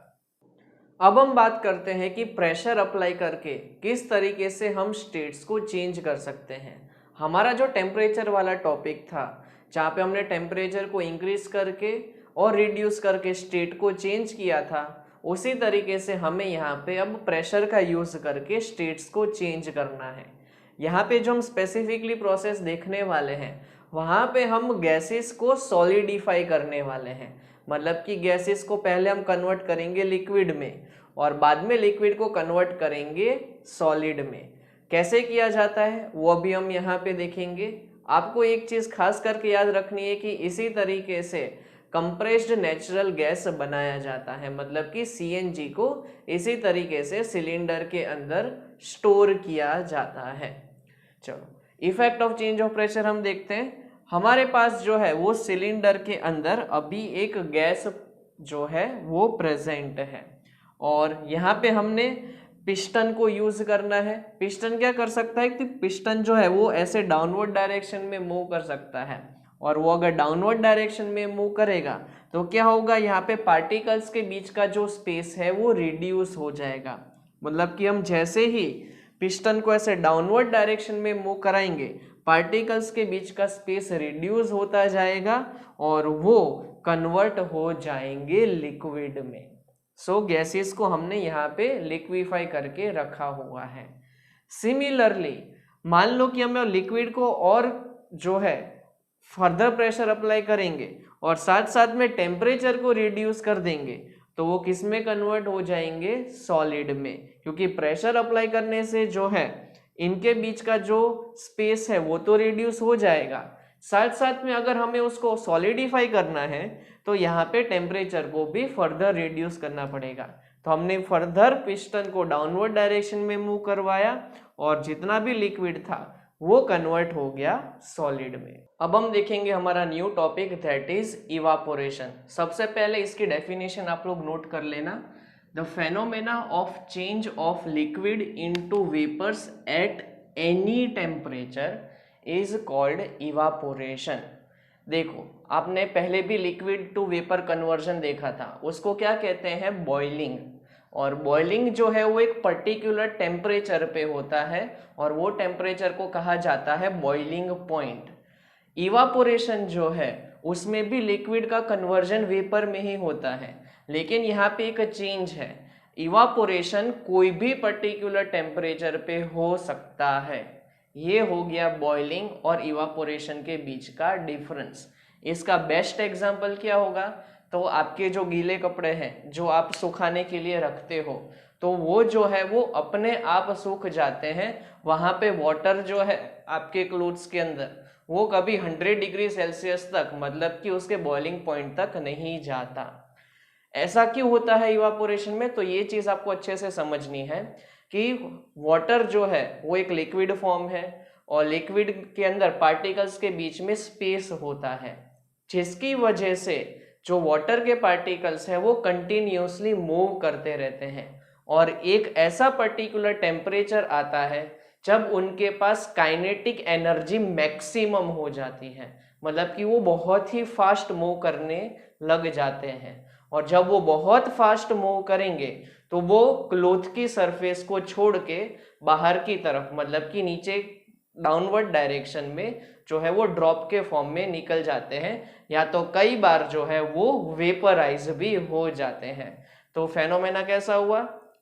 अब हम बात करते हैं कि प्रेशर अप्लाई करके किस तरीके से हम स्टेट्स को चेंज कर सकते हैं। हमारा जो टेम्परेचर वाला टॉपिक था जहाँ पे हमने टेम्परेचर को इंक्रीज करके और रिड्यूस करके स्टेट को चेंज किया था, उसी तरीके से हमें यहाँ पे अब प्रेशर का यूज करके स्टेट्स को चेंज करना है। यहाँ पे जो हम स्पेसिफिकली प्रोसेस देखने वाले हैं वहाँ पे हम गैसेस को सॉलिडिफाई करने वाले हैं। मतलब कि गैसेस को पहले हम कन्वर्ट करेंगे लिक्विड में और बाद में लिक्विड को कन्वर्ट करेंगे सॉलिड में। कैसे किया जाता है वो भी हम यहाँ पे देखेंगे। आपको एक चीज़ खास करके याद रखनी है कि इसी तरीके से कंप्रेस्ड नेचुरल गैस बनाया जाता है। मतलब कि सीएनजी को इसी तरीके से सिलेंडर के अंदर स्टोर किया जाता है। चलो effect of change of pressure हम देखते हैं। हमारे पास जो है वो सिलेंडर के अंदर अभी एक गैस जो है वो प्रेजेंट है और यहाँ पे हमने पिस्टन को यूज करना है। पिस्टन क्या कर सकता है कि पिस्टन जो है वो ऐसे डाउनवर्ड डायरेक्शन में मूव कर सकता है और वो अगर डाउनवर्ड डायरेक्शन में मूव करेगा तो क्या होगा, यहाँ पे पार्टिकल्स के बीच का जो स्पेस है वो रिड्यूस हो जाएगा। मतलब कि हम जैसे ही पिस्टन को ऐसे डाउनवर्ड डायरेक्शन में मूव कराएंगे पार्टिकल्स के बीच का स्पेस रिड्यूस होता जाएगा और वो कन्वर्ट हो जाएंगे लिक्विड में। सो गैसेस को हमने यहाँ पे लिक्विफाई करके रखा हुआ है। सिमिलरली मान लो कि हम लिक्विड को और जो है फर्दर प्रेशर अप्लाई करेंगे और साथ साथ में टेम्परेचर को रिड्यूस कर देंगे तो वो किस में कन्वर्ट हो जाएंगे, सॉलिड में, क्योंकि प्रेशर अप्लाई करने से जो है इनके बीच का जो स्पेस है वो तो रिड्यूस हो जाएगा, साथ साथ में अगर हमें उसको सॉलिडिफाई करना है तो यहाँ पे टेम्परेचर को भी फर्दर रिड्यूस करना पड़ेगा। तो हमने फर्दर पिस्टन को डाउनवर्ड डायरेक्शन में मूव करवाया और जितना भी लिक्विड था वो कन्वर्ट हो गया सॉलिड में। अब हम देखेंगे हमारा new topic that is evaporation. सबसे पहले इसकी डेफिनेशन आप लोग नोट कर लेना। The phenomena of change of liquid into vapours at any temperature is called evaporation. देखो आपने पहले भी लिक्विड टू वेपर कन्वर्जन देखा था, उसको क्या कहते हैं, बॉइलिंग। और बॉइलिंग जो है वो एक पर्टिकुलर टेम्परेचर पे होता है और वो टेम्परेचर को कहा जाता है बॉइलिंग पॉइंट। इवापोरेशन जो है उसमें भी लिक्विड का कन्वर्जन वेपर में ही होता है, लेकिन यहाँ पे एक चेंज है, इवापोरेशन कोई भी पर्टिकुलर टेम्परेचर पे हो सकता है। ये हो गया बॉइलिंग और इवापोरेशन के बीच का डिफरेंस। इसका बेस्ट एग्जांपल क्या होगा, तो आपके जो गीले कपड़े हैं जो आप सुखाने के लिए रखते हो तो वो जो है वो अपने आप सूख जाते हैं। वहाँ पे वाटर जो है आपके क्लोथ्स के अंदर वो कभी 100 डिग्री सेल्सियस तक, मतलब कि उसके बॉइलिंग पॉइंट तक नहीं जाता। ऐसा क्यों होता है इवापोरेशन में, तो ये चीज़ आपको अच्छे से समझनी है कि वाटर जो है वो एक लिक्विड फॉर्म है और लिक्विड के अंदर पार्टिकल्स के बीच में स्पेस होता है, जिसकी वजह से जो वाटर के पार्टिकल्स हैं वो कंटिन्यूसली मूव करते रहते हैं और एक ऐसा पर्टिकुलर टेम्परेचर आता है जब उनके पास काइनेटिक एनर्जी मैक्सिमम हो जाती है, मतलब कि वो बहुत ही फास्ट मूव करने लग जाते हैं। और जब वो बहुत फास्ट मूव करेंगे तो वो क्लोथ की सरफेस को छोड़ के बाहर की तरफ, मतलब कि नीचे डाउनवर्ड डायरेक्शन में जो है वो ड्रॉप के फॉर्म में निकल जाते हैं, या तो कई बार जो है वो वेपराइज भी हो जाते हैं। तो फेनोमेना कैसा हुआ,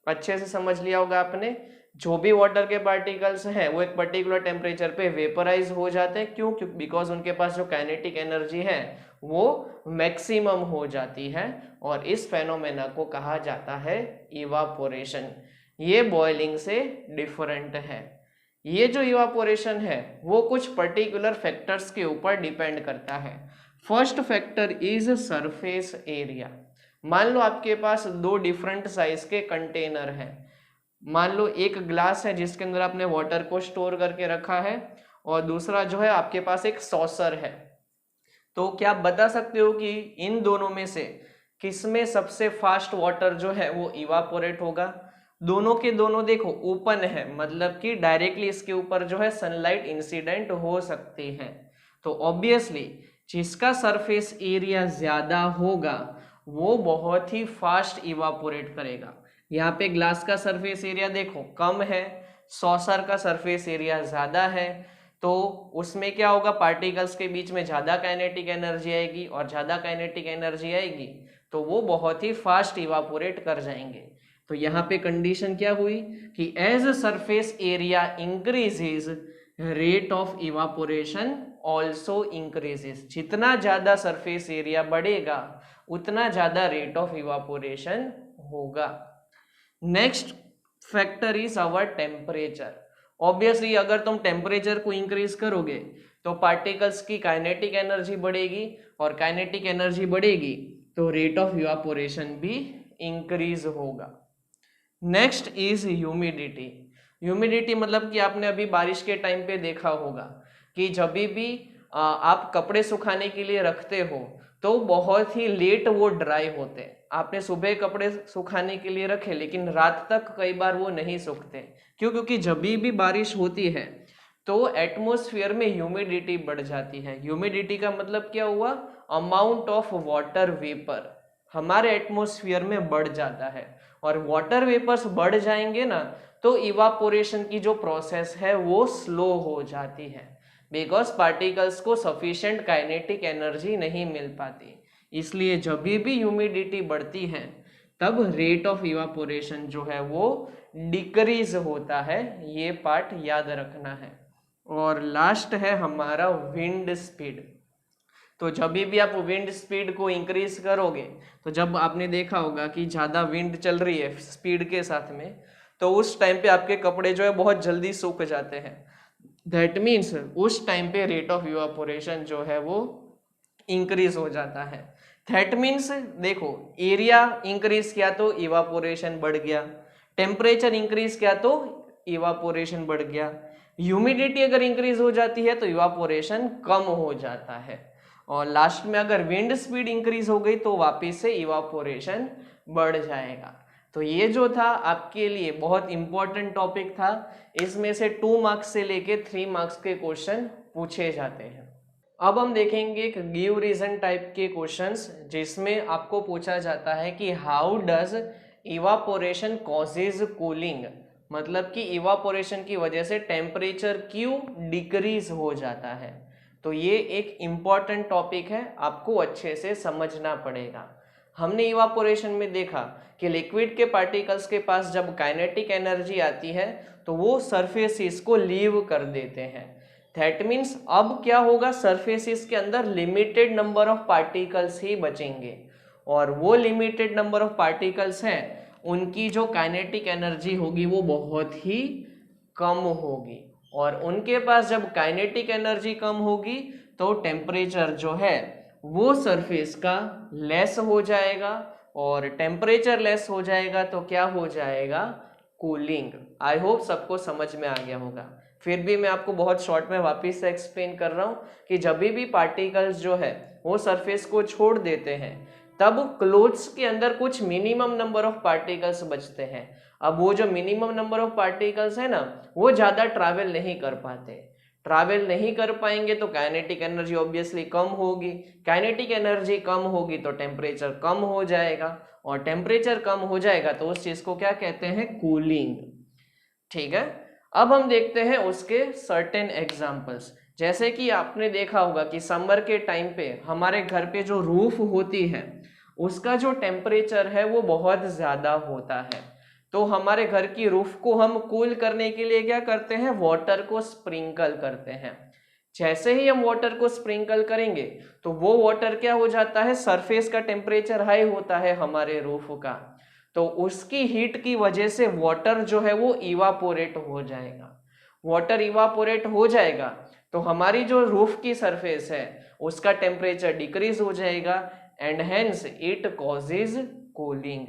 अच्छे से समझ लिया होगा आपने। जो भी वाटर के पार्टिकल्स हैं वो एक पर्टिकुलर टेम्परेचर पे वेपराइज हो जाते हैं। क्यों? बिकॉज उनके पास जो काइनेटिक एनर्जी है वो मैक्सिमम हो जाती है और इस फेनोमेना को कहा जाता है इवापोरेशन। ये बॉइलिंग से डिफरेंट है। ये जो इवापोरेशन है वो कुछ पर्टिकुलर फैक्टर्स के ऊपर डिपेंड करता है। First factor is surface area. मान लो आपके पास दो डिफरेंट साइज के कंटेनर हैं। मान लो एक ग्लास है जिसके अंदर आपने वाटर को स्टोर करके रखा है और दूसरा जो है आपके पास एक सॉसर है। तो क्या आप बता सकते हो कि इन दोनों में से किसमें सबसे फास्ट वाटर जो है वो इवापोरेट होगा? दोनों के दोनों देखो ओपन है, मतलब कि डायरेक्टली इसके ऊपर जो है सनलाइट इंसिडेंट हो सकती है। तो ऑब्वियसली जिसका सरफेस एरिया ज्यादा होगा वो बहुत ही फास्ट इवापोरेट करेगा। यहाँ पे ग्लास का सरफेस एरिया देखो कम है, सॉसर का सरफेस एरिया ज्यादा है, तो उसमें क्या होगा, पार्टिकल्स के बीच में ज्यादा काइनेटिक एनर्जी आएगी और ज्यादा काइनेटिक एनर्जी आएगी तो वो बहुत ही फास्ट इवापोरेट कर जाएंगे। तो यहाँ पे कंडीशन क्या हुई कि as surface area increases rate of evaporation also increases. जितना ज्यादा सरफेस एरिया बढ़ेगा उतना ज्यादा रेट ऑफ इवापोरेशन होगा। Next factor is our temperature. Obviously अगर तुम टेम्परेचर को इंक्रीज करोगे तो पार्टिकल्स की काइनेटिक एनर्जी बढ़ेगी और काइनेटिक एनर्जी बढ़ेगी तो रेट ऑफ इवापोरेशन भी इंक्रीज होगा। Next is humidity. ह्यूमिडिटी मतलब कि आपने अभी बारिश के टाइम पे देखा होगा कि जब भी आप कपड़े सुखाने के लिए रखते हो तो बहुत ही लेट वो ड्राई होते हैं। आपने सुबह कपड़े सुखाने के लिए रखे लेकिन रात तक कई बार वो नहीं सूखते। क्यों? क्योंकि जब भी बारिश होती है तो एटमॉस्फेयर में ह्यूमिडिटी बढ़ जाती है। ह्यूमिडिटी का मतलब क्या हुआ, अमाउंट ऑफ वाटर वेपर हमारे एटमॉस्फेयर में बढ़ जाता है और वाटर वेपर्स बढ़ जाएंगे ना तो इवापोरेशन की जो प्रोसेस है वो स्लो हो जाती है। बिकॉज पार्टिकल्स को सफिशिएंट काइनेटिक एनर्जी नहीं मिल पाती। इसलिए जब भी ह्यूमिडिटी बढ़ती है तब रेट ऑफ इवापोरेशन जो है वो डिक्रीज होता है, ये पार्ट याद रखना है। और लास्ट है हमारा विंड स्पीड। तो जब भी आप विंड स्पीड को इंक्रीज करोगे, तो जब आपने देखा होगा कि ज़्यादा विंड चल रही है स्पीड के साथ में, तो उस टाइम पे आपके कपड़े जो है बहुत जल्दी सूख जाते हैं। दैट मीन्स उस टाइम पे रेट ऑफ इवापोरेशन जो है वो इंक्रीज हो जाता है। दैट मीन्स देखो, एरिया इंक्रीज किया तो इवापोरेशन बढ़ गया, टेम्परेचर इंक्रीज किया तो इवापोरेशन बढ़ गया, ह्यूमिडिटी अगर इंक्रीज हो जाती है तो इवापोरेशन कम हो जाता है, और लास्ट में अगर विंड स्पीड इंक्रीज हो गई तो वापस से इवापोरेशन बढ़ जाएगा। तो ये जो था आपके लिए बहुत इंपॉर्टेंट टॉपिक था। इसमें से 2 मार्क्स से लेके 3 मार्क्स के क्वेश्चन पूछे जाते हैं। अब हम देखेंगे एक गिव रीजन टाइप के क्वेश्चंस, जिसमें आपको पूछा जाता है कि how does evaporation causes cooling, मतलब कि इवापोरेशन की वजह से टेम्परेचर क्यों डिक्रीज हो जाता है। तो ये एक इम्पॉर्टेंट टॉपिक है, आपको अच्छे से समझना पड़ेगा। हमने इवापोरेशन में देखा कि लिक्विड के पार्टिकल्स के पास जब काइनेटिक एनर्जी आती है तो वो सरफेसिस को लीव कर देते हैं। दैट मीन्स अब क्या होगा, सरफेसिस के अंदर लिमिटेड नंबर ऑफ पार्टिकल्स ही बचेंगे, और वो लिमिटेड नंबर ऑफ पार्टिकल्स हैं उनकी जो काइनेटिक एनर्जी होगी वो बहुत ही कम होगी, और उनके पास जब काइनेटिक एनर्जी कम होगी तो टेम्परेचर जो है वो सरफेस का लेस हो जाएगा, और टेम्परेचर लेस हो जाएगा तो क्या हो जाएगा, कूलिंग। आई होप सबको समझ में आ गया होगा। फिर भी मैं आपको बहुत शॉर्ट में वापस से एक्सप्लेन कर रहा हूँ कि जब भी पार्टिकल्स जो है वो सरफेस को छोड़ देते हैं तब क्लोथ्स के अंदर कुछ मिनिमम नंबर ऑफ पार्टिकल्स बचते हैं। अब वो जो मिनिमम नंबर ऑफ पार्टिकल्स है ना, वो ज़्यादा ट्रैवल नहीं कर पाते। ट्रैवल नहीं कर पाएंगे तो काइनेटिक एनर्जी ऑब्वियसली कम होगी, काइनेटिक एनर्जी कम होगी तो टेम्परेचर कम हो जाएगा, और टेम्परेचर कम हो जाएगा तो उस चीज़ को क्या कहते हैं, कूलिंग। ठीक है, अब हम देखते हैं उसके सर्टेन एग्जाम्पल्स। जैसे कि आपने देखा होगा कि समर के टाइम पे हमारे घर पे जो रूफ होती है उसका जो टेम्परेचर है वो बहुत ज़्यादा होता है, तो हमारे घर की रूफ को हम कूल करने के लिए क्या करते हैं, वाटर को स्प्रिंकल करते हैं। जैसे ही हम वाटर को स्प्रिंकल करेंगे तो वो वाटर क्या हो जाता है, सरफेस का टेम्परेचर हाई होता है हमारे रूफ का, तो उसकी हीट की वजह से वाटर जो है वो इवापोरेट हो जाएगा। वाटर इवापोरेट हो जाएगा तो हमारी जो रूफ की सरफेस है उसका टेम्परेचर डिक्रीज हो जाएगा, and hence it causes cooling.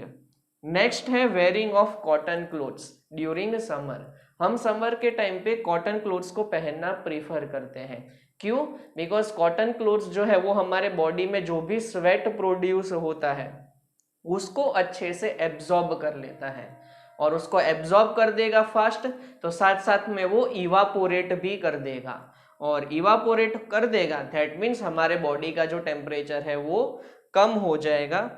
Next है wearing of cotton clothes during summer. हम समर के टाइम पे कॉटन क्लोथ्स को पहनना प्रीफर करते हैं। क्यों? बिकॉज कॉटन क्लोथ्स जो है वो हमारे बॉडी में जो भी स्वेट प्रोड्यूस होता है उसको अच्छे से एब्जॉर्ब कर लेता है, और उसको एब्जॉर्ब कर देगा फास्ट, तो साथ साथ में वो इवापोरेट भी कर देगा, और इवापोरेट कर देगा दैट मीन्स हमारे बॉडी का जो टेम्परेचर है वो कम हो जाएगा,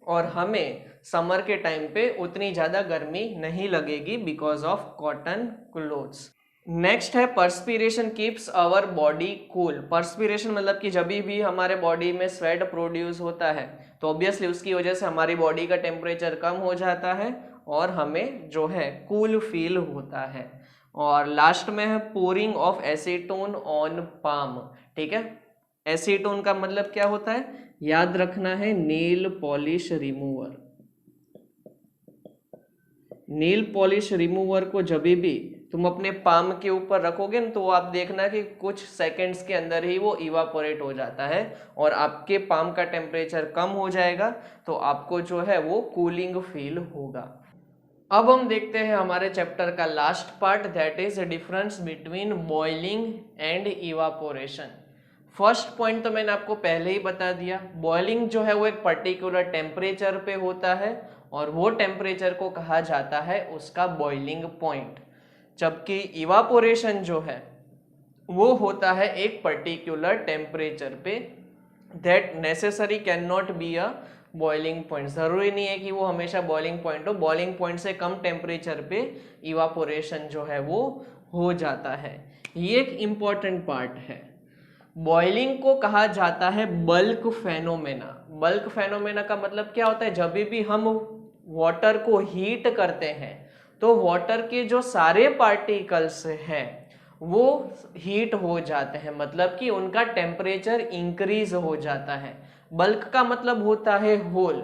और हमें समर के टाइम पे उतनी ज़्यादा गर्मी नहीं लगेगी because of cotton clothes. Next है पर्सपीरेशन कीप्स आवर बॉडी कूल। पर्सपीरेशन मतलब कि जब भी हमारे बॉडी में स्वेट प्रोड्यूस होता है तो ऑब्वियसली उसकी वजह से हमारी बॉडी का टेम्परेचर कम हो जाता है और हमें जो है कूल फील होता है। और लास्ट में है pouring of acetone on palm. ठीक है, एसीटोन का मतलब क्या होता है, याद रखना है, nail polish remover. Nail polish remover को जब भी तुम अपने पाम के ऊपर रखोगे ना तो आप देखना कि कुछ सेकंड्स के अंदर ही वो इवापोरेट हो जाता है और आपके पाम का टेम्परेचर कम हो जाएगा, तो आपको जो है वो कूलिंग फील होगा। अब हम देखते हैं हमारे चैप्टर का last part, that is difference between boiling and evaporation. First point तो मैंने आपको पहले ही बता दिया, बॉइलिंग जो है वो एक पर्टिकुलर टेम्परेचर पे होता है और वो टेम्परेचर को कहा जाता है उसका बॉइलिंग पॉइंट, जबकि इवापोरेशन जो है वो होता है एक पर्टिकुलर टेम्परेचर पे, that necessary can not be a boiling point. जरूरी नहीं है कि वो हमेशा बॉइलिंग पॉइंट हो, बॉइलिंग पॉइंट से कम टेम्परेचर पे इवापोरेशन जो है वो हो जाता है। ये एक इम्पॉर्टेंट पार्ट है। बॉइलिंग को कहा जाता है बल्क फेनोमेना। बल्क फेनोमेना का मतलब क्या होता है? जब भी हम वाटर को हीट करते हैं तो वाटर के जो सारे पार्टिकल्स हैं वो हीट हो जाते हैं, मतलब कि उनका टेम्परेचर इंक्रीज हो जाता है। बल्क का मतलब होता है होल,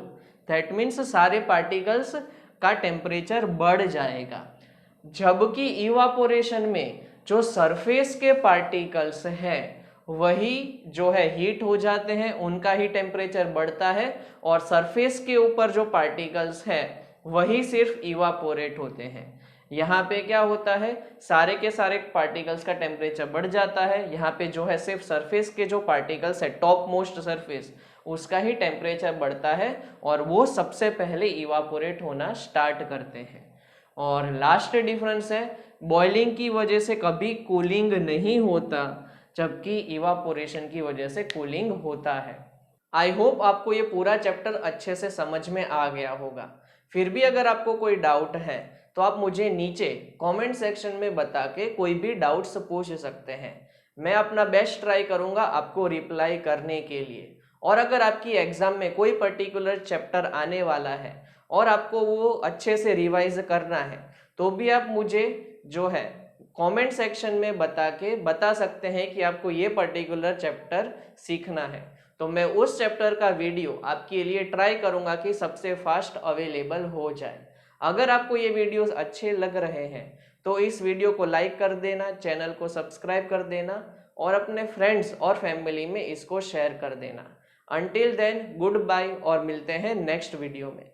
दैट मीन्स सारे पार्टिकल्स का टेम्परेचर बढ़ जाएगा। जबकि इवापोरेशन में जो सरफेस के पार्टिकल्स हैं वही जो है हीट हो जाते हैं, उनका ही टेम्परेचर बढ़ता है, और सरफेस के ऊपर जो पार्टिकल्स हैं वही सिर्फ इवापोरेट होते हैं। यहाँ पे क्या होता है, सारे के सारे पार्टिकल्स का टेम्परेचर बढ़ जाता है, यहाँ पे जो है सिर्फ सरफेस के जो पार्टिकल्स है, टॉप मोस्ट सरफेस, उसका ही टेम्परेचर बढ़ता है और वो सबसे पहले इवापोरेट होना स्टार्ट करते हैं। और लास्ट डिफरेंस है, बॉइलिंग की वजह से कभी कूलिंग नहीं होता, जबकि इवापोरेशन की वजह से कूलिंग होता है। आई होप आपको ये पूरा चैप्टर अच्छे से समझ में आ गया होगा। फिर भी अगर आपको कोई डाउट है तो आप मुझे नीचे कमेंट सेक्शन में बता के कोई भी डाउट्स पूछ सकते हैं। मैं अपना बेस्ट ट्राई करूँगा आपको रिप्लाई करने के लिए। और अगर आपकी एग्ज़ाम में कोई पर्टिकुलर चैप्टर आने वाला है और आपको वो अच्छे से रिवाइज करना है तो भी आप मुझे जो है कमेंट सेक्शन में बता सकते हैं कि आपको ये पर्टिकुलर चैप्टर सीखना है। तो मैं उस चैप्टर का वीडियो आपके लिए ट्राई करूंगा कि सबसे फास्ट अवेलेबल हो जाए। अगर आपको ये वीडियोस अच्छे लग रहे हैं तो इस वीडियो को लाइक कर देना, चैनल को सब्सक्राइब कर देना और अपने फ्रेंड्स और फैमिली में इसको शेयर कर देना। अंटिल देन गुड बाय और मिलते हैं नेक्स्ट वीडियो में।